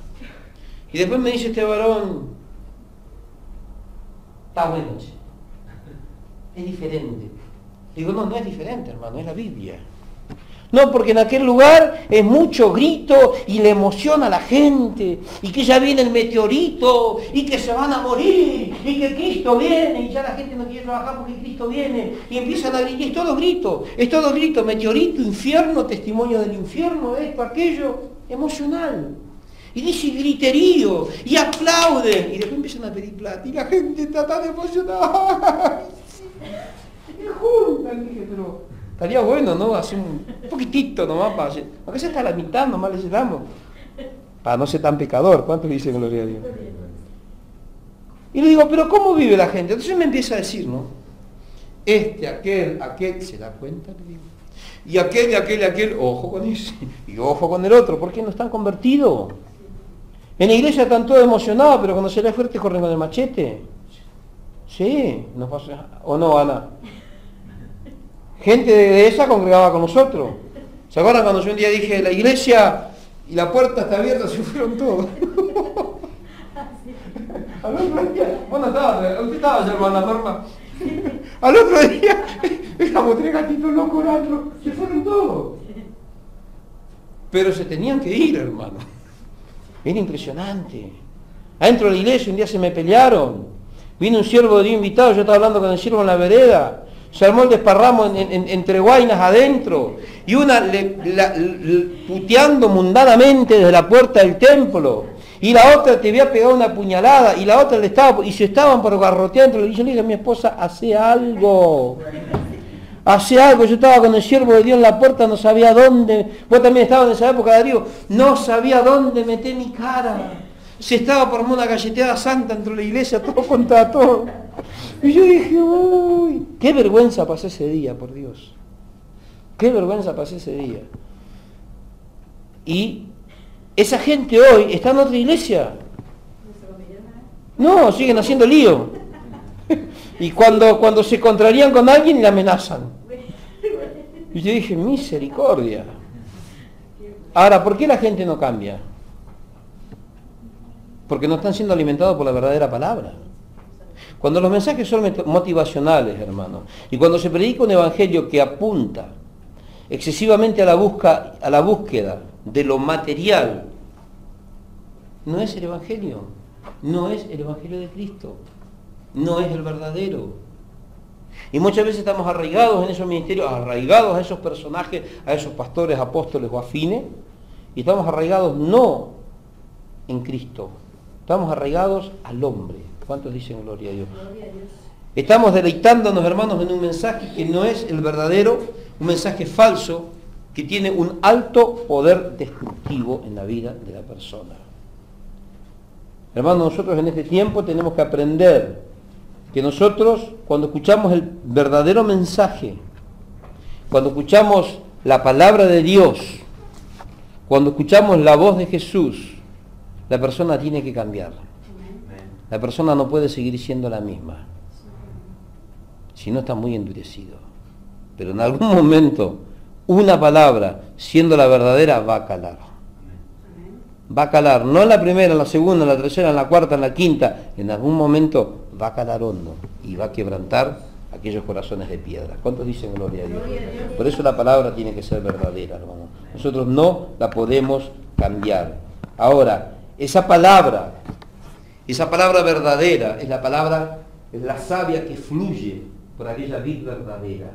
Y después me dice este varón, está bueno, che. Es diferente. Digo, no es diferente, hermano, es la Biblia. No, porque en aquel lugar es mucho grito y le emociona a la gente, y que ya viene el meteorito, y que se van a morir, y que Cristo viene, y ya la gente no quiere trabajar porque Cristo viene, y empiezan a gritar, es todo grito, meteorito, infierno, testimonio del infierno, esto, aquello, emocional. Y dice griterío, y aplauden, y después empiezan a pedir plata, y la gente está tan emocionada. Y juntan, dije, pero estaría bueno, ¿no? Hacer un poquitito nomás para hacer, aunque sea hasta la mitad nomás le damos, para no ser tan pecador. ¿Cuántos dicen gloria a Dios? Y le digo, pero ¿cómo vive la gente? Entonces me empieza a decir, ¿no? Aquel, ¿se da cuenta? Le digo. Y aquel, ojo con ese, y ojo con el otro, ¿por qué no están convertidos? En la iglesia están todos emocionados, pero cuando se les fuerte corren con el machete. Sí, nos pasa, ¿o no, Ana? Gente de esa congregaba con nosotros. ¿Se acuerdan cuando yo un día dije, la iglesia y la puerta está abierta, se fueron todos? Al otro día, vos no estabas, usted estaba ya, hermana Norma. Al otro día, éramos 3 gatitos locos, se fueron todos. Pero se tenían que ir, hermano. Era impresionante. Adentro de la iglesia un día se me pelearon. Vino un siervo de Dios invitado, yo estaba hablando con el siervo en la vereda. Se armó el desparramo entre guainas adentro. Y una puteando mundanamente desde la puerta del templo. Y la otra te había pegado una puñalada. Y la otra y se estaban por garrotear. Y yo le dije a mi esposa, hace algo. Hace algo. Yo estaba con el siervo de Dios en la puerta, no sabía dónde. Vos también estabas en esa época, Darío. No sabía dónde meter mi cara. Se estaba por una galleteada santa dentro de la iglesia, todo contra todo. Y yo dije, uy, qué vergüenza pasé ese día, por Dios. Qué vergüenza pasé ese día. Y esa gente hoy está en otra iglesia. No, siguen haciendo lío. Y cuando se contrarían con alguien, le amenazan. Y yo dije, misericordia. Ahora, ¿por qué la gente no cambia? Porque no están siendo alimentados por la verdadera palabra. Cuando los mensajes son motivacionales, hermano, y cuando se predica un evangelio que apunta excesivamente a la búsqueda de lo material, no es el evangelio, no es el evangelio de Cristo, no es el verdadero. Y muchas veces estamos arraigados en esos ministerios, arraigados a esos personajes, a esos pastores, apóstoles o afines, y estamos arraigados no en Cristo, estamos arraigados al hombre. ¿Cuántos dicen gloria a Dios? Gloria a Dios. Estamos deleitándonos, hermanos, en un mensaje que no es el verdadero, un mensaje falso que tiene un alto poder destructivo en la vida de la persona. Hermanos, nosotros en este tiempo tenemos que aprender que nosotros, cuando escuchamos el verdadero mensaje, cuando escuchamos la palabra de Dios, cuando escuchamos la voz de Jesús, la persona tiene que cambiar. La persona no puede seguir siendo la misma, si no está muy endurecido. Pero en algún momento, una palabra, siendo la verdadera, va a calar. Va a calar, no en la primera, en la segunda, en la tercera, en la cuarta, en la quinta. En algún momento va a calar hondo y va a quebrantar aquellos corazones de piedra. ¿Cuántos dicen gloria a Dios? Por eso la palabra tiene que ser verdadera, hermano. Nosotros no la podemos cambiar. Ahora, esa palabra verdadera es la palabra, es la savia que fluye por aquella vid verdadera.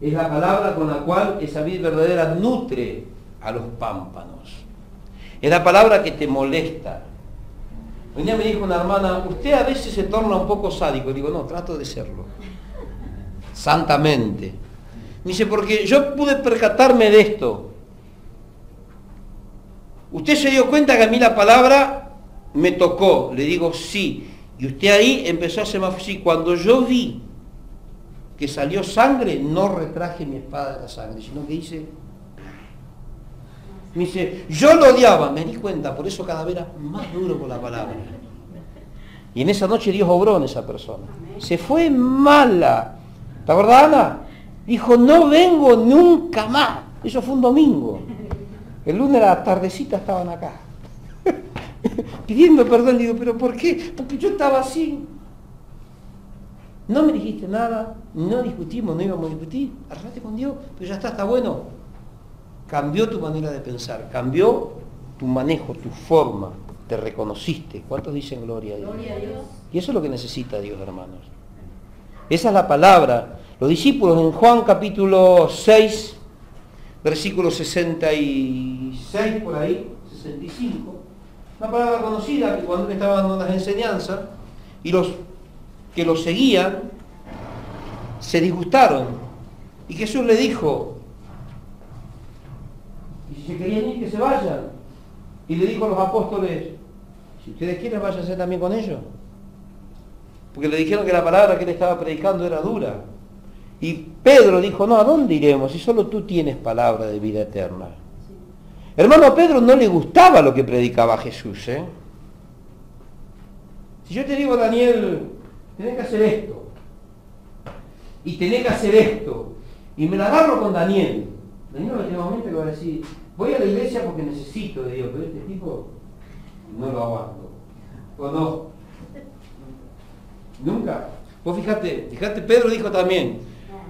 Es la palabra con la cual esa vid verdadera nutre a los pámpanos. Es la palabra que te molesta. Un día me dijo una hermana, usted a veces se torna un poco sádico. Y digo, no, trato de serlo. Santamente. Me dice, porque yo pude percatarme de esto. ¿Usted se dio cuenta que a mí la palabra me tocó? Le digo, sí. Y usted ahí empezó a hacer más así. Cuando yo vi que salió sangre, no retraje mi espada de la sangre, sino que hice... Me dice, yo lo odiaba, me di cuenta, por eso cada vez era más duro con la palabra. Y en esa noche Dios obró en esa persona. Se fue mala. ¿Te acordás, Ana? Dijo, no vengo nunca más. Eso fue un domingo. El lunes a la tardecita estaban acá. Pidiendo perdón. Digo, ¿pero por qué? Porque yo estaba así. No me dijiste nada, no discutimos, no íbamos a discutir. Arreglate con Dios, pero ya está bueno. Cambió tu manera de pensar, cambió tu manejo, tu forma. Te reconociste. ¿Cuántos dicen gloria a Dios? Gloria a Dios. Y eso es lo que necesita Dios, hermanos. Esa es la palabra. Los discípulos en Juan capítulo 6, versículo 66 por ahí, 65, una palabra conocida que cuando estaban dando las enseñanzas y los que los seguían se disgustaron. Y Jesús le dijo, y si se querían ir, que se vayan. Y le dijo a los apóstoles, si ustedes quieren, váyanse también con ellos. Porque le dijeron que la palabra que él estaba predicando era dura. Y Pedro dijo, no, ¿a dónde iremos si solo tú tienes palabra de vida eterna? Sí. Hermano, a Pedro no le gustaba lo que predicaba Jesús, ¿eh? Si yo te digo, Daniel, tenés que hacer esto, y tenés que hacer esto, y me la agarro con Daniel en este momento le va a decir, voy a la iglesia porque necesito de Dios, pero este tipo no lo aguanto. ¿O no? Nunca. Vos fíjate, Pedro dijo también,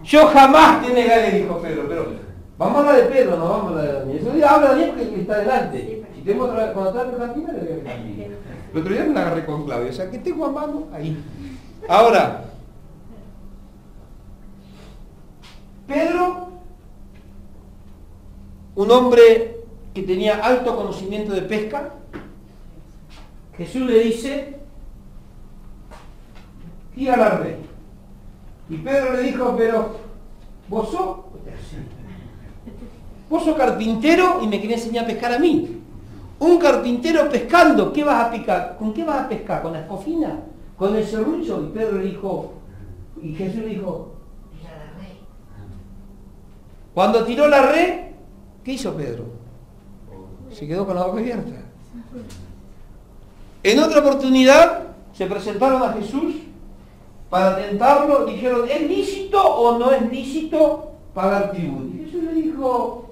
yo jamás te negaré, dijo Pedro, pero vamos a hablar de Pedro, no vamos a hablar de Daniel. Eso habla de Daniel porque es el que está delante. Si tengo cuando está en Argentina, le voy a Argentina. El otro día me la agarré con Claudio, o sea, que tengo a mano ahí. Ahora, Pedro, un hombre que tenía alto conocimiento de pesca, Jesús le dice, tira la red. Y Pedro le dijo, pero vos sos carpintero y me querés enseñar a pescar a mí. Un carpintero pescando, ¿qué vas a pescar? ¿Con qué vas a pescar? ¿Con la escofina? ¿Con el serrucho? Y Pedro le dijo, y Jesús le dijo, tira la red. Cuando tiró la red, ¿qué hizo Pedro? Se quedó con la boca abierta. En otra oportunidad se presentaron a Jesús para tentarlo, dijeron, ¿es lícito o no es lícito pagar tributo? Y Jesús le dijo,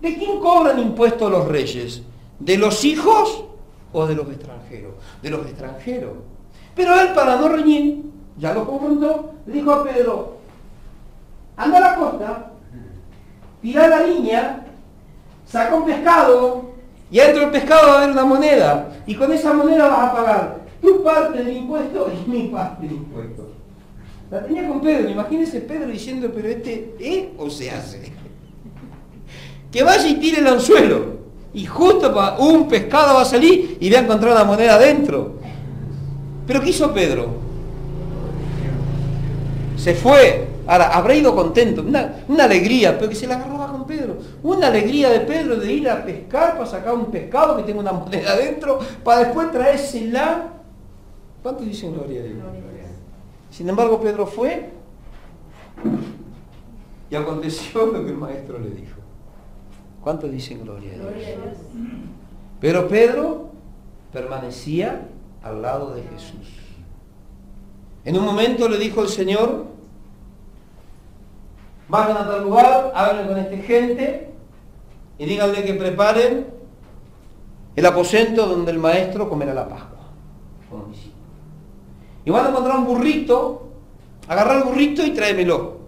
¿de quién cobran impuestos los reyes? ¿De los hijos o de los extranjeros? De los extranjeros. Pero él, para no reñir, ya lo confrontó, le dijo a Pedro, anda a la costa, tira la línea, saca un pescado, y adentro del pescado va a haber una moneda, y con esa moneda vas a pagar tu parte del impuesto y mi parte del impuesto. La tenía con Pedro, imagínense Pedro diciendo, pero este o se hace. Que vaya y tire el anzuelo, y justo un pescado va a salir y va a encontrar una moneda adentro. Pero ¿qué hizo Pedro? Se fue. Ahora, habrá ido contento, una alegría, pero que se la agarraba con Pedro. Una alegría de Pedro de ir a pescar para sacar un pescado que tenga una moneda adentro, para después traérsela. ¿Cuántos dicen gloria a Dios? Sin embargo, Pedro fue y aconteció lo que el maestro le dijo. ¿Cuántos dicen gloria a Dios? Pero Pedro permanecía al lado de Jesús. En un momento le dijo el Señor, vayan a tal lugar, hablen con esta gente y díganle que preparen el aposento donde el maestro comerá la Pascua con los discípulos. Y van a encontrar un burrito, agarrar el burrito y tráemelo.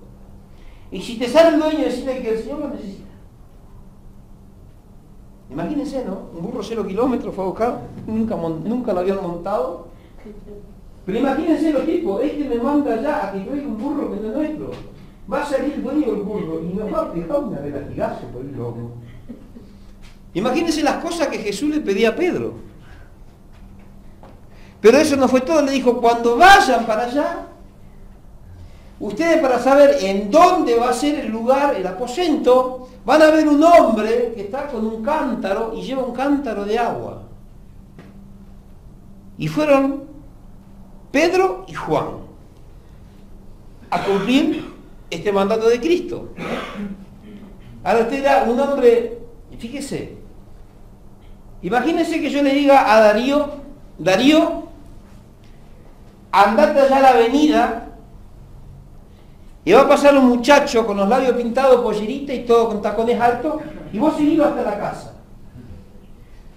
Y si te sale el dueño, decirle que el Señor lo necesita. Imagínense, ¿no? Un burro 0 kilómetros fue a buscar, nunca lo habían montado. Pero imagínense los tipos, este me manda ya a que traiga un burro que no es nuestro. Va a salir el dueño del burro y nos va a dejar una de latigazo por el lomo. Imagínense las cosas que Jesús le pedía a Pedro. Pero eso no fue todo, le dijo, cuando vayan para allá, ustedes para saber en dónde va a ser el lugar, el aposento, van a ver un hombre que está con un cántaro y lleva un cántaro de agua. Y fueron Pedro y Juan a cumplir este mandato de Cristo. Ahora usted era un hombre, fíjese, imagínense que yo le diga a Darío, andate allá a la avenida y va a pasar un muchacho con los labios pintados, pollerita y todo con tacones altos, y vos seguilo hasta la casa.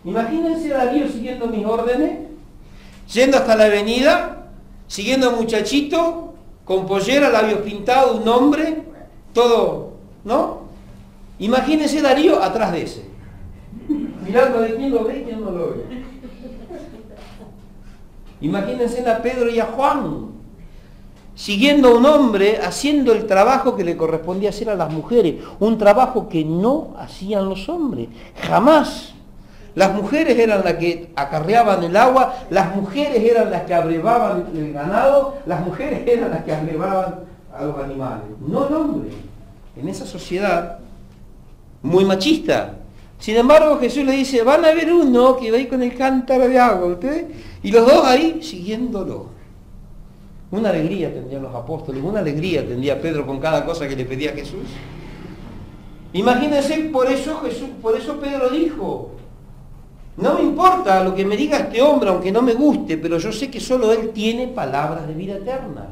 Imagínense a Darío siguiendo mis órdenes, yendo hasta la avenida, siguiendo a un muchachito con pollera, labios pintados, un hombre, todo, ¿no? Imagínense Darío atrás de ese, mirando de quién lo ve y quién no lo ve. Imagínense a Pedro y a Juan, siguiendo a un hombre, haciendo el trabajo que le correspondía hacer a las mujeres, un trabajo que no hacían los hombres, jamás. Las mujeres eran las que acarreaban el agua, las mujeres eran las que abrevaban el ganado, las mujeres eran las que abrevaban a los animales, no el hombre. En esa sociedad muy machista. Sin embargo, Jesús le dice, van a ver uno que va ahí con el cántaro de agua, ¿ustedes? Y los dos ahí siguiéndolo. Una alegría tendrían los apóstoles, una alegría tendría Pedro con cada cosa que le pedía a Jesús. Imagínense, por eso Pedro dijo, no me importa lo que me diga este hombre, aunque no me guste, pero yo sé que solo él tiene palabras de vida eterna.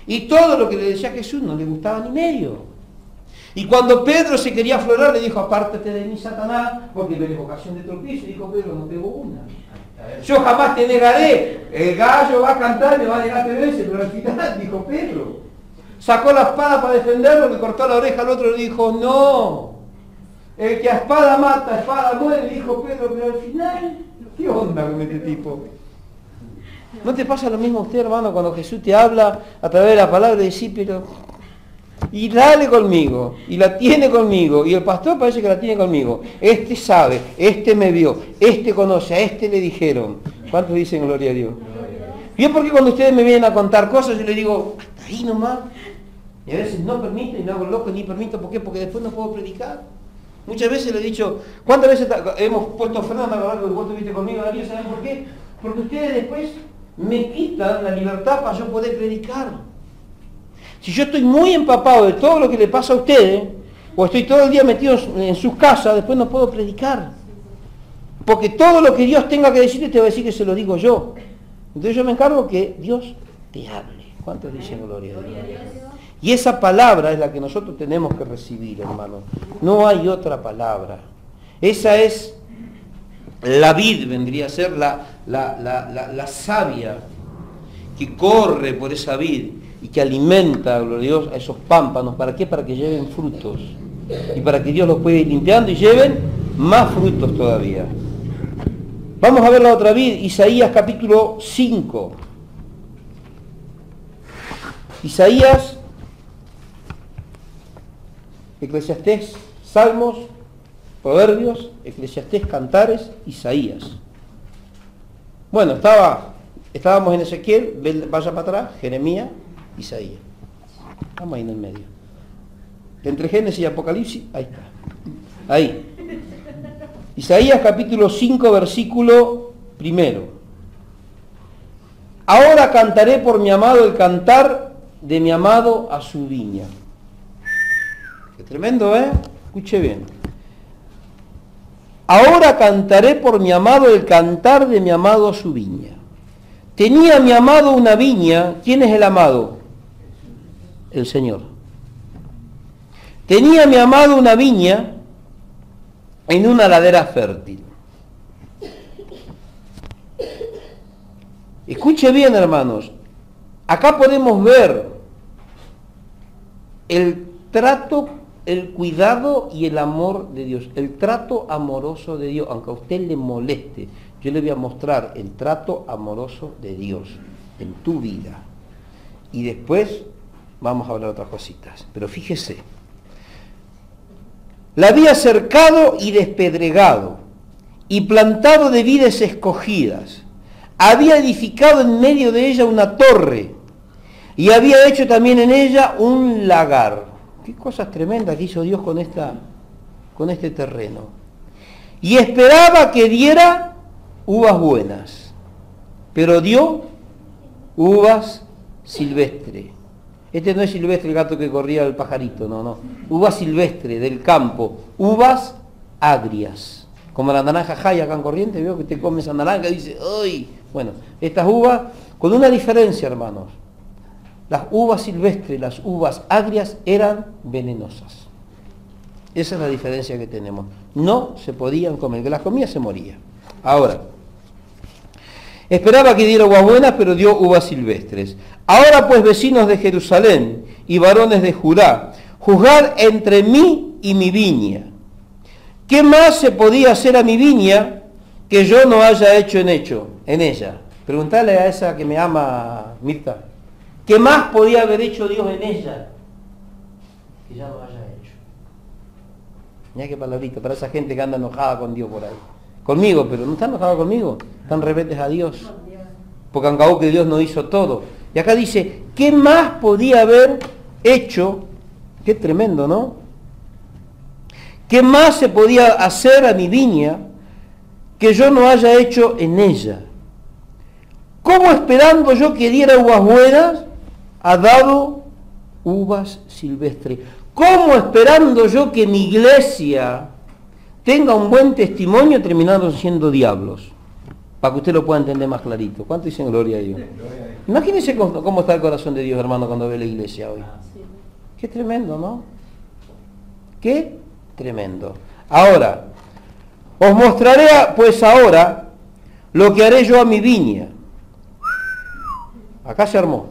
Y todo lo que le decía a Jesús no le gustaba ni medio. Y cuando Pedro se quería aflorar, le dijo, apártate de mí, Satanás, porque me dejó ocasión de tropiezo. Y dijo Pedro, no pego una. Yo jamás te negaré. El gallo va a cantar, me va a negar 3 veces, pero al final, dijo Pedro. Sacó la espada para defenderlo, le cortó la oreja al otro y le dijo, no. El que a espada mata, a espada muere, dijo Pedro, pero al final, ¿qué onda con este tipo? ¿No te pasa lo mismo a usted, hermano, cuando Jesús te habla a través de la palabra y dice, pero... y dale conmigo, y la tiene conmigo, y el pastor parece que la tiene conmigo, este sabe, este me vio, este conoce, a este le dijeron. ¿Cuántos dicen gloria a Dios? Y es porque cuando ustedes me vienen a contar cosas, yo les digo, hasta ahí nomás, y a veces no permito, y no hago loco, ni permito, ¿por qué? Porque después no puedo predicar. Muchas veces le he dicho, ¿cuántas veces hemos puesto ofrenda a lo largo de que vos estuviste conmigo, Darío? ¿Saben por qué? Porque ustedes después me quitan la libertad para yo poder predicar. Si yo estoy muy empapado de todo lo que le pasa a ustedes, o estoy todo el día metido en sus casas, después no puedo predicar. Porque todo lo que Dios tenga que decirte te va a decir que se lo digo yo. Entonces yo me encargo que Dios te hable. ¿Cuántos dicen gloria a Dios? Y esa palabra es la que nosotros tenemos que recibir, hermano. No hay otra palabra. Esa es la vid, vendría a ser la savia que corre por esa vid y que alimenta, gloria a Dios, a esos pámpanos. ¿Para qué? Para que lleven frutos. Y para que Dios los pueda ir limpiando y lleven más frutos todavía. Vamos a ver la otra vid, Isaías capítulo 5. Isaías, Eclesiastés, Salmos, Proverbios, Eclesiastés, Cantares, Isaías. Bueno, estábamos en Ezequiel, vaya para atrás, Jeremías, Isaías. Estamos ahí en el medio. Entre Génesis y Apocalipsis, ahí está. Ahí. Isaías capítulo 5, versículo 1. Ahora cantaré por mi amado el cantar de mi amado a su viña. Qué tremendo, ¿eh? Escuche bien. Ahora cantaré por mi amado el cantar de mi amado a su viña. Tenía mi amado una viña. ¿Quién es el amado? El Señor. Tenía mi amado una viña en una ladera fértil. Escuche bien, hermanos. Acá podemos ver el trato, el cuidado y el amor de Dios. El trato amoroso de Dios. Aunque a usted le moleste, yo le voy a mostrar el trato amoroso de Dios en tu vida. Y después vamos a hablar otras cositas. Pero fíjese. La había cercado y despedregado, y plantado de vides escogidas. Había edificado en medio de ella una torre, y había hecho también en ella un lagar. Qué cosas tremendas que hizo Dios con este terreno. Y esperaba que diera uvas buenas, pero dio uvas silvestres. Este no es silvestre el gato que corría el pajarito, no. Uvas silvestre del campo, uvas agrias. Como la naranja jaya acá en Corrientes, veo que te comes esa naranja y dices, ¡ay! Bueno, estas uvas, con una diferencia, hermanos. Las uvas silvestres, las uvas agrias eran venenosas. Esa es la diferencia que tenemos. No se podían comer, que las comía se moría. Ahora, esperaba que diera uvas buenas, pero dio uvas silvestres. Ahora pues, vecinos de Jerusalén y varones de Judá, juzgad entre mí y mi viña. ¿Qué más se podía hacer a mi viña que yo no haya hecho en ella? Preguntale a esa que me ama, Mirta. ¿Qué más podía haber hecho Dios en ella que ya no haya hecho? Mirá qué palabrita para esa gente que anda enojada con Dios por ahí. Conmigo, pero no están enojados conmigo, están rebeldes a Dios. Porque han cabo que Dios no hizo todo. Y acá dice, ¿qué más podía haber hecho? Qué tremendo, ¿no? ¿Qué más se podía hacer a mi viña que yo no haya hecho en ella? ¿Cómo esperando yo que diera uvas buenas, ha dado uvas silvestres? ¿Cómo esperando yo que mi iglesia tenga un buen testimonio, terminaron siendo diablos? Para que usted lo pueda entender más clarito. ¿Cuánto dicen gloria a Dios? Imagínense cómo está el corazón de Dios, hermano, cuando ve la iglesia hoy. Qué tremendo, ¿no? Qué tremendo. Ahora, os mostraré pues ahora lo que haré yo a mi viña. Acá se armó.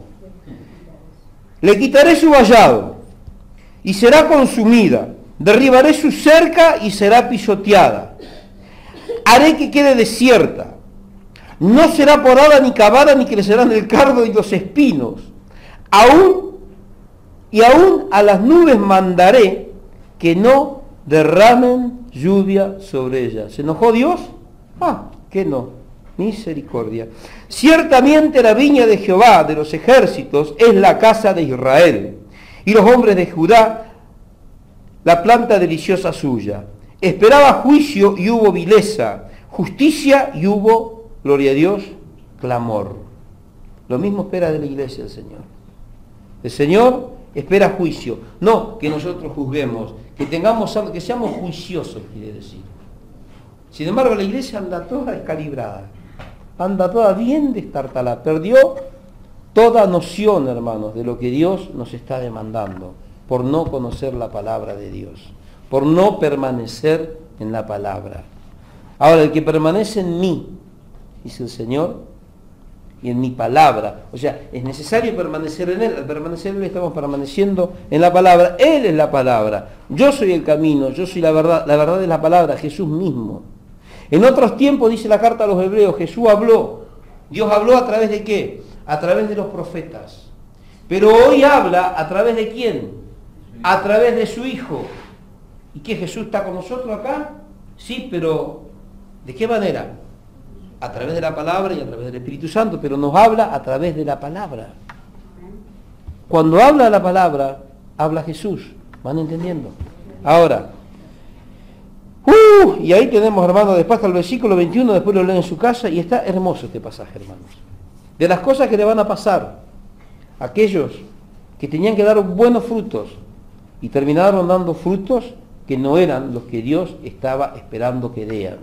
Le quitaré su vallado y será consumida. Derribaré su cerca y será pisoteada. Haré que quede desierta. No será podada ni cavada, ni crecerán el cardo y los espinos. Aún a las nubes mandaré que no derramen lluvia sobre ella. ¿Se enojó Dios? Que no. Misericordia. Ciertamente la viña de Jehová de los ejércitos es la casa de Israel, y los hombres de Judá la planta deliciosa suya. Esperaba juicio y hubo vileza, justicia y hubo, gloria a Dios, clamor. Lo mismo espera de la iglesia el Señor. El Señor espera juicio, no que nosotros juzguemos, que tengamos algo, que seamos juiciosos, quiere decir. Sin embargo, la iglesia anda toda descalibrada, anda toda bien destartalada, perdió toda noción, hermanos, de lo que Dios nos está demandando, por no conocer la palabra de Dios, por no permanecer en la palabra. Ahora, el que permanece en mí, dice el Señor, y en mi palabra, o sea, es necesario permanecer en Él. Al permanecer en Él estamos permaneciendo en la palabra. Él es la palabra, yo soy el camino, yo soy la verdad es la palabra, Jesús mismo. En otros tiempos, dice la carta a los hebreos, Jesús habló. Dios habló a través de ¿qué? A través de los profetas. Pero hoy habla a través de ¿quién? A través de su Hijo. ¿Y qué, Jesús está con nosotros acá? Sí, pero ¿de qué manera? A través de la palabra y a través del Espíritu Santo, pero nos habla a través de la palabra. Cuando habla la palabra, habla Jesús. ¿Van entendiendo? Ahora, y ahí tenemos, hermanos, después hasta el versículo 21, después lo leen en su casa, y está hermoso este pasaje, hermanos. De las cosas que le van a pasar a aquellos que tenían que dar buenos frutos y terminaron dando frutos que no eran los que Dios estaba esperando que dean.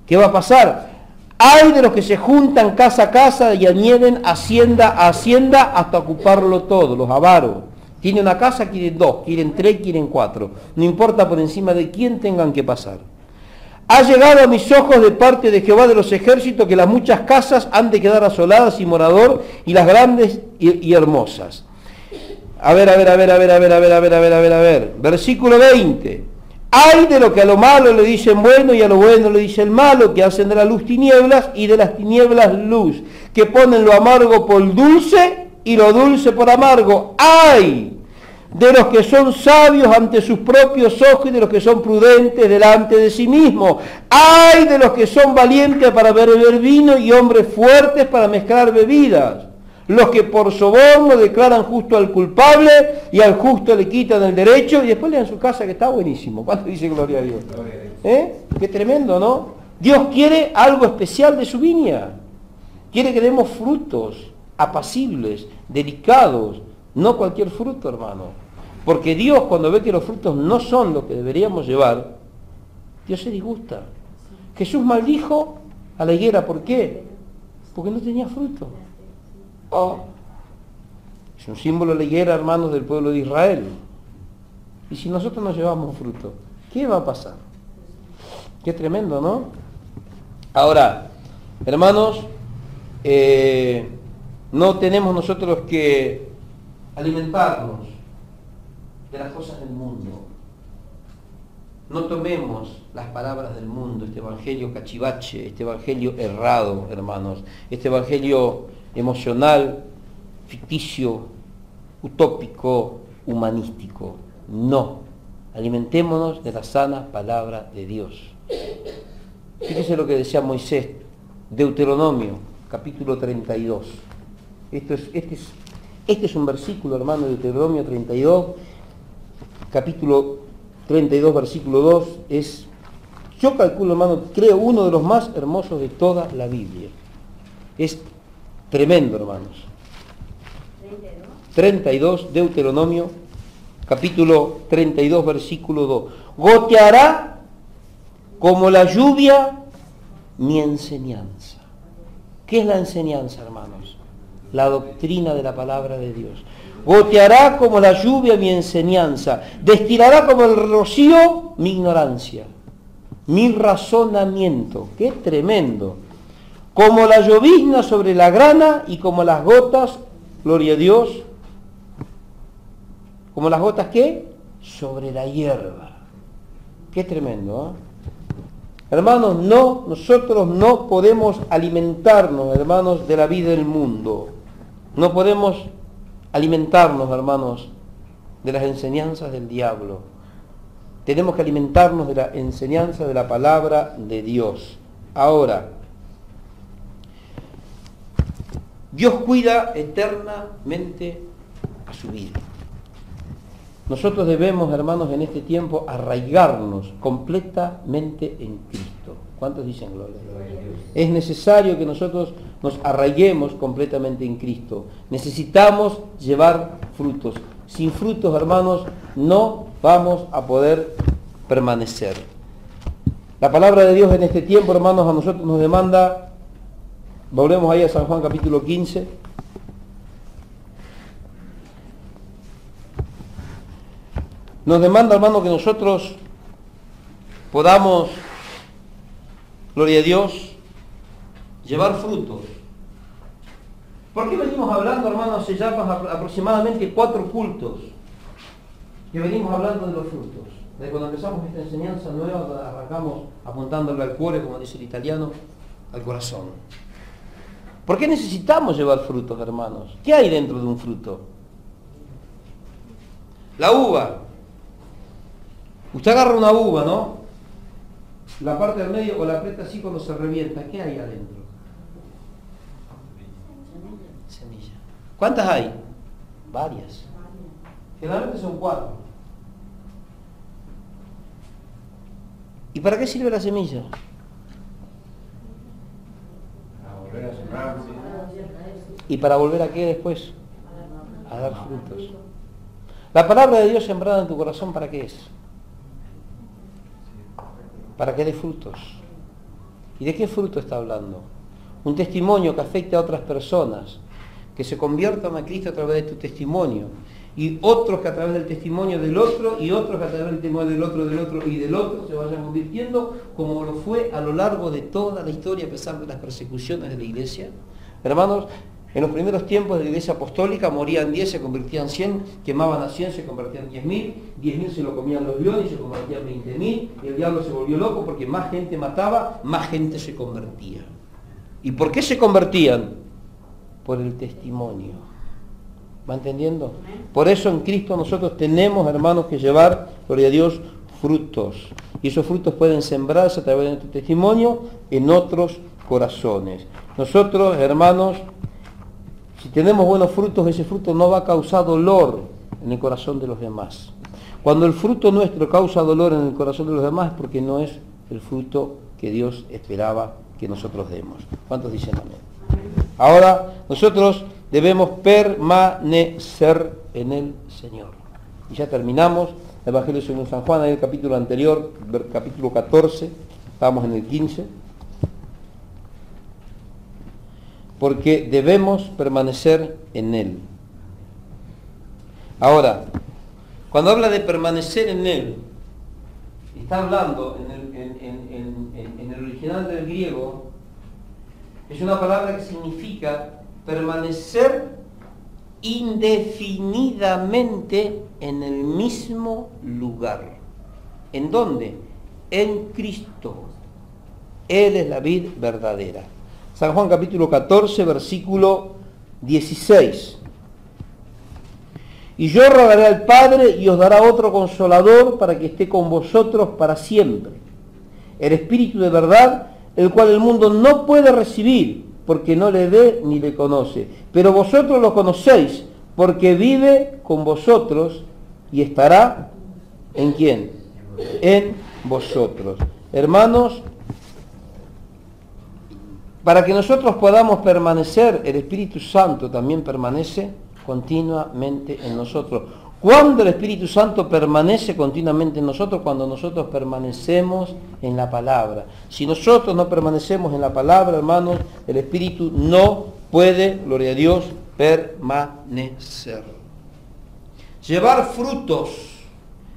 ¿Qué va a pasar? Hay de los que se juntan casa a casa y añaden hacienda a hacienda hasta ocuparlo todo, los avaros. Tiene una casa, quieren 2, quieren 3, quieren 4. No importa por encima de quién tengan que pasar. Ha llegado a mis ojos de parte de Jehová de los ejércitos que las muchas casas han de quedar asoladas y morador, y las grandes y hermosas. A ver. Versículo 20. Hay de lo que a lo malo le dicen bueno y a lo bueno le dicen malo, que hacen de la luz tinieblas y de las tinieblas luz, que ponen lo amargo por dulce y lo dulce por amargo. ¡Ay! De los que son sabios ante sus propios ojos y de los que son prudentes delante de sí mismos. ¡Ay! De los que son valientes para beber vino y hombres fuertes para mezclar bebidas. Los que por soborno declaran justo al culpable y al justo le quitan el derecho y después le dan su casa, que está buenísimo. ¿Cuánto dice gloria a Dios? Qué tremendo, ¿no? Dios quiere algo especial de su viña. Quiere que demos frutos apacibles, delicados, no cualquier fruto, hermano. Porque Dios, cuando ve que los frutos no son lo que deberíamos llevar, Dios se disgusta. Jesús maldijo a la higuera, ¿por qué? Porque no tenía fruto. Oh, es un símbolo de la higuera, hermanos, del pueblo de Israel. Y si nosotros no llevamos fruto, ¿qué va a pasar? Qué tremendo, ¿no? Ahora, hermanos, no tenemos nosotros que alimentarnos de las cosas del mundo. No tomemos las palabras del mundo, este evangelio cachivache, este evangelio errado, hermanos, este evangelio emocional, ficticio, utópico, humanístico. No, alimentémonos de la sana palabra de Dios. Fíjese lo que decía Moisés, Deuteronomio, capítulo 32. Este es un versículo, hermano, de Deuteronomio 32, capítulo 32, versículo 2, yo calculo, hermano, creo uno de los más hermosos de toda la Biblia. Es tremendo, hermanos. 32, Deuteronomio, capítulo 32, versículo 2. Goteará como la lluvia mi enseñanza. ¿Qué es la enseñanza, hermanos? La doctrina de la palabra de Dios. Goteará como la lluvia mi enseñanza, destilará como el rocío mi ignorancia, mi razonamiento. ¡Qué tremendo! Como la llovizna sobre la grana y como las gotas, gloria a Dios, como las gotas, ¿qué? Sobre la hierba. ¡Qué tremendo! Hermanos, nosotros no podemos alimentarnos, hermanos, de la vida del mundo. No podemos alimentarnos, hermanos, de las enseñanzas del diablo. Tenemos que alimentarnos de la enseñanza de la palabra de Dios. Ahora, Dios cuida eternamente a su vida. Nosotros debemos, hermanos, en este tiempo arraigarnos completamente en Cristo. ¿Cuántos dicen gloria a Dios? Es necesario que nosotros nos arraiguemos completamente en Cristo. Necesitamos llevar frutos. Sin frutos, hermanos, no vamos a poder permanecer. La palabra de Dios en este tiempo, hermanos, a nosotros nos demanda, volvemos ahí a San Juan capítulo 15. Nos demanda, hermano, que nosotros podamos, gloria a Dios, llevar frutos. ¿Por qué venimos hablando, hermano, hace ya aproximadamente 4 cultos que venimos hablando de los frutos? Desde cuando empezamos esta enseñanza nueva, arrancamos apuntándole al cuore, como dice el italiano, al corazón. ¿Por qué necesitamos llevar frutos, hermanos? ¿Qué hay dentro de un fruto? La uva. Usted agarra una uva, ¿no? La parte del medio o la aprieta así cuando se revienta. ¿Qué hay adentro? Semilla. ¿Cuántas hay? Varias. Generalmente son 4. ¿Y para qué sirve la semilla? Para volver a sembrar, sí. ¿Y para volver a qué después? A dar frutos. La palabra de Dios sembrada en tu corazón, ¿para qué es? Para que dé frutos. ¿Y de qué fruto está hablando? Un testimonio que afecte a otras personas, que se conviertan a Cristo a través de tu testimonio, y otros que a través del testimonio del otro, y otros que a través del testimonio del otro y del otro se vayan convirtiendo, como lo fue a lo largo de toda la historia, a pesar de las persecuciones de la iglesia. Hermanos, en los primeros tiempos de la iglesia apostólica morían 10, se convertían 100, quemaban a 100, se convertían 10.000, 10.000 se lo comían los leones, se convertían 20.000, y el diablo se volvió loco porque más gente mataba, más gente se convertía. ¿Y por qué se convertían? Por el testimonio. ¿Va entendiendo? Por eso en Cristo nosotros tenemos, hermanos, que llevar, gloria a Dios, frutos. Y esos frutos pueden sembrarse a través de tu testimonio en otros corazones. Nosotros, hermanos, si tenemos buenos frutos, ese fruto no va a causar dolor en el corazón de los demás. Cuando el fruto nuestro causa dolor en el corazón de los demás es porque no es el fruto que Dios esperaba que nosotros demos. ¿Cuántos dicen amén? Ahora, nosotros debemos permanecer en el Señor. Y ya terminamos el Evangelio según San Juan, en el capítulo anterior, capítulo 14, estábamos en el 15. porque debemos permanecer en Él. Ahora, cuando habla de permanecer en Él, está hablando en el original del griego, es una palabra que significa permanecer indefinidamente en el mismo lugar. ¿En dónde? En Cristo. Él es la vid verdadera. San Juan capítulo 14, versículo 16. Y yo rogaré al Padre y os dará otro consolador para que esté con vosotros para siempre. El Espíritu de verdad, el cual el mundo no puede recibir, porque no le ve ni le conoce. Pero vosotros lo conocéis, porque vive con vosotros y estará ¿en quién? En vosotros. Hermanos, para que nosotros podamos permanecer, el Espíritu Santo también permanece continuamente en nosotros. ¿Cuándo el Espíritu Santo permanece continuamente en nosotros? Cuando nosotros permanecemos en la palabra. Si nosotros no permanecemos en la palabra, hermanos, el Espíritu no puede, gloria a Dios, permanecer. Llevar frutos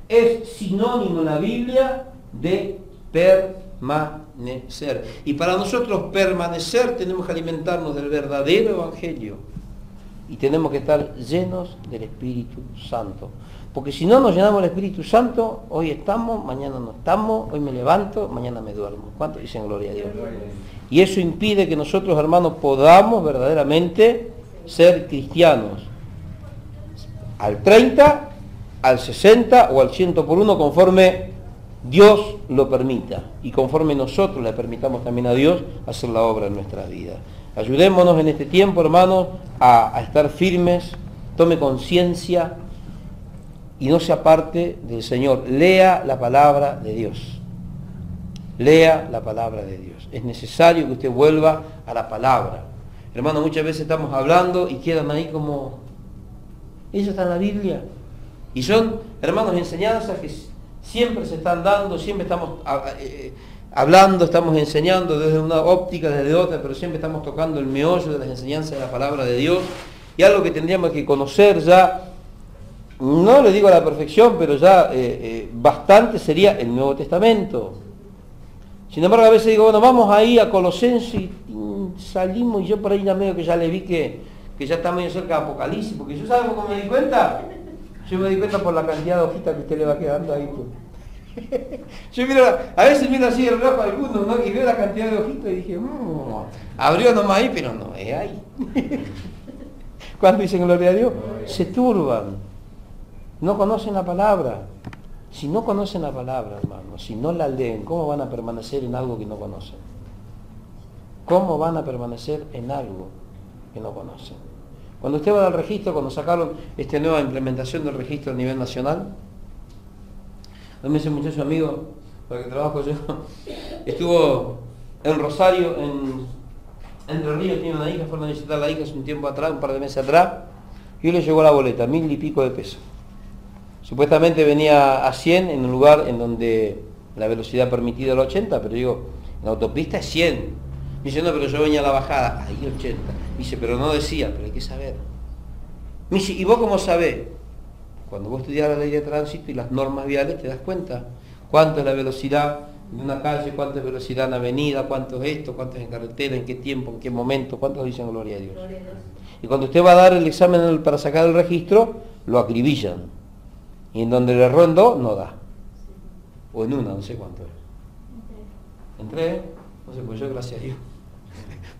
es sinónimo en la Biblia de permanecer. Y para nosotros permanecer tenemos que alimentarnos del verdadero Evangelio. Y tenemos que estar llenos del Espíritu Santo. Porque si no nos llenamos del Espíritu Santo, hoy estamos, mañana no estamos, hoy me levanto, mañana me duermo. ¿Cuántos dicen gloria a Dios? Y eso impide que nosotros, hermanos, podamos verdaderamente ser cristianos. Al 30, al 60 o al 100 por uno, conforme Dios lo permita. Y conforme nosotros le permitamos también a Dios hacer la obra en nuestra vida. Ayudémonos en este tiempo, hermanos, a estar firmes, tome conciencia y no se aparte del Señor. Lea la palabra de Dios. Lea la palabra de Dios. Es necesario que usted vuelva a la palabra. Hermanos, muchas veces estamos hablando y quedan ahí como... Eso está en la Biblia. Y son, hermanos, enseñanzas que siempre se están dando, siempre estamos... hablando, estamos enseñando desde una óptica, desde otra, pero siempre estamos tocando el meollo de las enseñanzas de la palabra de Dios. Y algo que tendríamos que conocer ya, no le digo a la perfección, pero ya bastante sería el Nuevo Testamento. Sin embargo, a veces digo, bueno, vamos ahí a Colosenses y salimos, y yo por ahí ya medio que ya le vi que ya está medio cerca de Apocalipsis, porque yo, ¿sabe cómo me di cuenta? Yo me di cuenta por la cantidad de hojitas que usted le va quedando ahí. Yo miro, a veces miro así el reloj algunos, ¿no? Y veo la cantidad de hojitas y dije, abrió nomás ahí, pero no es ahí. Cuando dicen gloria a Dios, se turban, no conocen la palabra. Si no conocen la palabra, hermanos, si no la leen, ¿cómo van a permanecer en algo que no conocen? ¿Cómo van a permanecer en algo que no conocen? Cuando usted va al registro, cuando sacaron esta nueva implementación del registro a nivel nacional, me dice un muchacho amigo, con el que trabajo yo, estuvo en Rosario, en Entre Ríos, tiene una hija, fueron a visitar a la hija hace un tiempo atrás, un par de meses atrás, y hoy le llegó la boleta, 1000 y pico de pesos. Supuestamente venía a 100 en un lugar en donde la velocidad permitida era 80, pero digo, en la autopista es 100. Me dice, no, pero yo venía a la bajada, ahí 80. Me dice, pero no decía, pero hay que saber. Me dice, ¿y vos cómo sabés? Cuando vos estudias la ley de tránsito y las normas viales te das cuenta cuánto es la velocidad en una calle, cuánto es velocidad en avenida, cuánto es esto, cuánto es en carretera, en qué tiempo, en qué momento, cuántos dicen gloria a Dios. Y cuando usted va a dar el examen para sacar el registro, lo acribillan. Y en donde le erró en 2, no da. O en una, no sé cuánto es. Entré, no sé, pues yo gracias a Dios.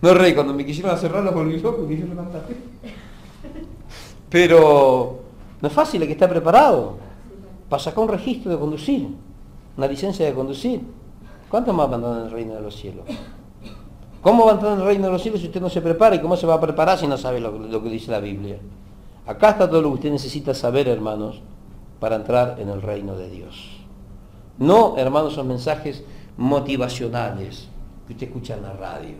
No reí, cuando me quisieron cerrar los volví loco y yo levantaste. Pero no es fácil, hay que estar preparado para sacar un registro de conducir, una licencia de conducir. ¿Cuántos más van a entrar en el reino de los cielos? ¿Cómo va a entrar en el reino de los cielos si usted no se prepara? ¿Y cómo se va a preparar si no sabe lo que dice la Biblia? Acá está todo lo que usted necesita saber, hermanos, para entrar en el reino de Dios. No, hermanos, son mensajes motivacionales que usted escucha en la radio.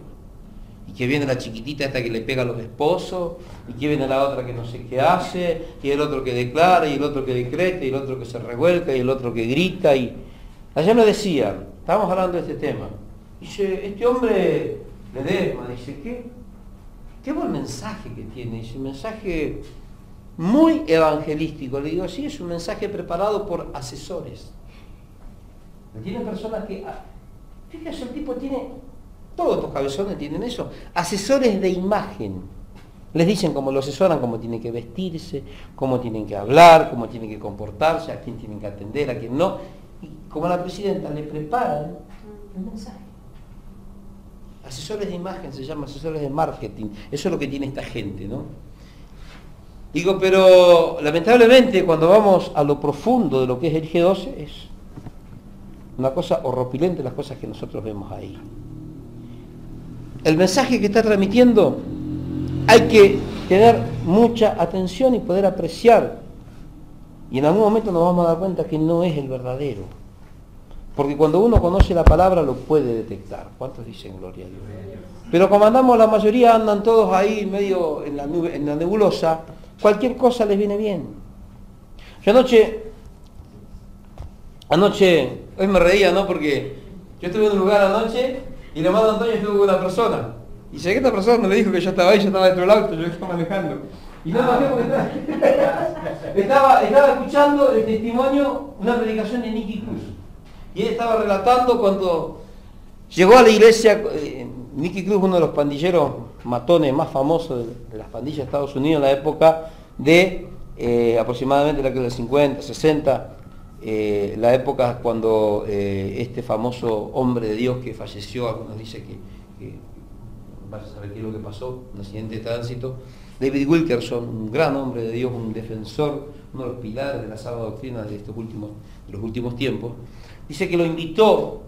Y que viene la chiquitita esta que le pega a los esposos, y que viene la otra que no sé qué hace, y el otro que declara, y el otro que decreta, y el otro que se revuelca, y el otro que grita. Y ayer me decían, estábamos hablando de este tema, dice, este hombre Ledesma, dice, ¿qué? qué buen mensaje que tiene, es un mensaje muy evangelístico. Le digo, sí, es un mensaje preparado por asesores. Tienen personas que, fíjate, el tipo tiene, todos estos cabezones tienen eso, asesores de imagen. Les dicen cómo lo asesoran, cómo tienen que vestirse, cómo tienen que hablar, cómo tienen que comportarse, a quién tienen que atender, a quién no. Y como la presidenta le preparan el mensaje. Asesores de imagen, se llama asesores de marketing. Eso es lo que tiene esta gente, ¿no? Digo, pero lamentablemente cuando vamos a lo profundo de lo que es el G12, es una cosa horripilante las cosas que nosotros vemos ahí. El mensaje que está transmitiendo hay que tener mucha atención y poder apreciar. Y en algún momento nos vamos a dar cuenta que no es el verdadero. Porque cuando uno conoce la palabra lo puede detectar. ¿Cuántos dicen gloria a Dios? Pero como andamos, la mayoría andan todos ahí medio en la nebulosa, cualquier cosa les viene bien. Yo anoche, hoy me reía, ¿no? Porque yo estuve en un lugar anoche y el hermano Antonio estuvo con una persona. Y sé que esta persona me dijo que yo estaba ahí, yo estaba dentro del auto, yo estaba manejando. Y no bajé porque estaba escuchando el testimonio, una predicación de Nicky Cruz. Y él estaba relatando cuando llegó a la iglesia, Nicky Cruz, uno de los pandilleros matones más famosos de las pandillas de Estados Unidos en la época de aproximadamente la década del 50, 60, la época cuando este famoso hombre de Dios que falleció, algunos dicen que vaya a saber qué es lo que pasó, un accidente de tránsito, David Wilkerson, un gran hombre de Dios, un defensor, uno de los pilares de la sana doctrina de los últimos tiempos, dice que lo invitó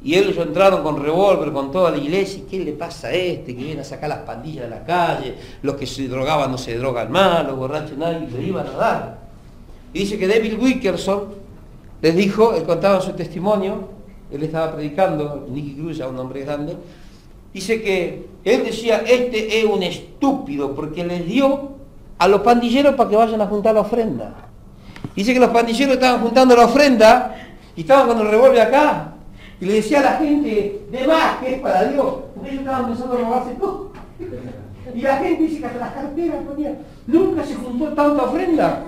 y ellos entraron con revólver, con toda la iglesia, y ¿qué le pasa a este que viene a sacar las pandillas de la calle? Los que se drogaban no se drogan más, los borrachos nadie le iban a dar. Y dice que David Wilkerson les dijo, él contaba su testimonio, él estaba predicando, Nicky Cruz, ya un hombre grande, dice que él decía, este es un estúpido, porque les dio a los pandilleros para que vayan a juntar la ofrenda. Dice que los pandilleros estaban juntando la ofrenda y estaban con el revólver acá. Y le decía a la gente, de más, que es para Dios, porque ellos estaban pensando en robarse todo. Y la gente dice que hasta las carteras ponía, nunca se juntó tanta ofrenda.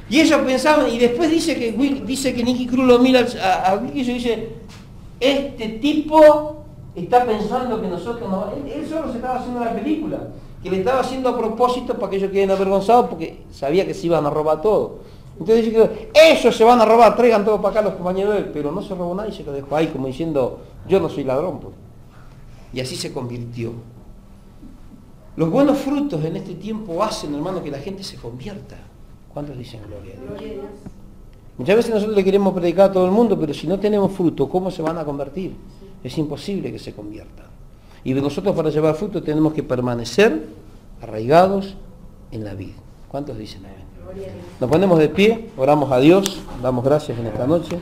Y ellos pensaban, y después dice que Nicky Cruz lo mira a Wilkerson y dice, este tipo está pensando que nosotros no... Él solo se estaba haciendo la película, que le estaba haciendo a propósito para que ellos queden avergonzados porque sabía que se iban a robar todo. Entonces dice que ellos se van a robar, traigan todo para acá los compañeros de él, pero no se robó nada y se lo dejó ahí como diciendo, yo no soy ladrón. Pues. Y así se convirtió. Los buenos frutos en este tiempo hacen, hermano, que la gente se convierta. ¿Cuántos dicen gloria a Dios? Muchas veces nosotros le queremos predicar a todo el mundo, pero si no tenemos fruto, ¿cómo se van a convertir? Es imposible que se conviertan. Y nosotros para llevar fruto tenemos que permanecer arraigados en la vida. ¿Cuántos dicen amén? Nos ponemos de pie, oramos a Dios, damos gracias en esta noche.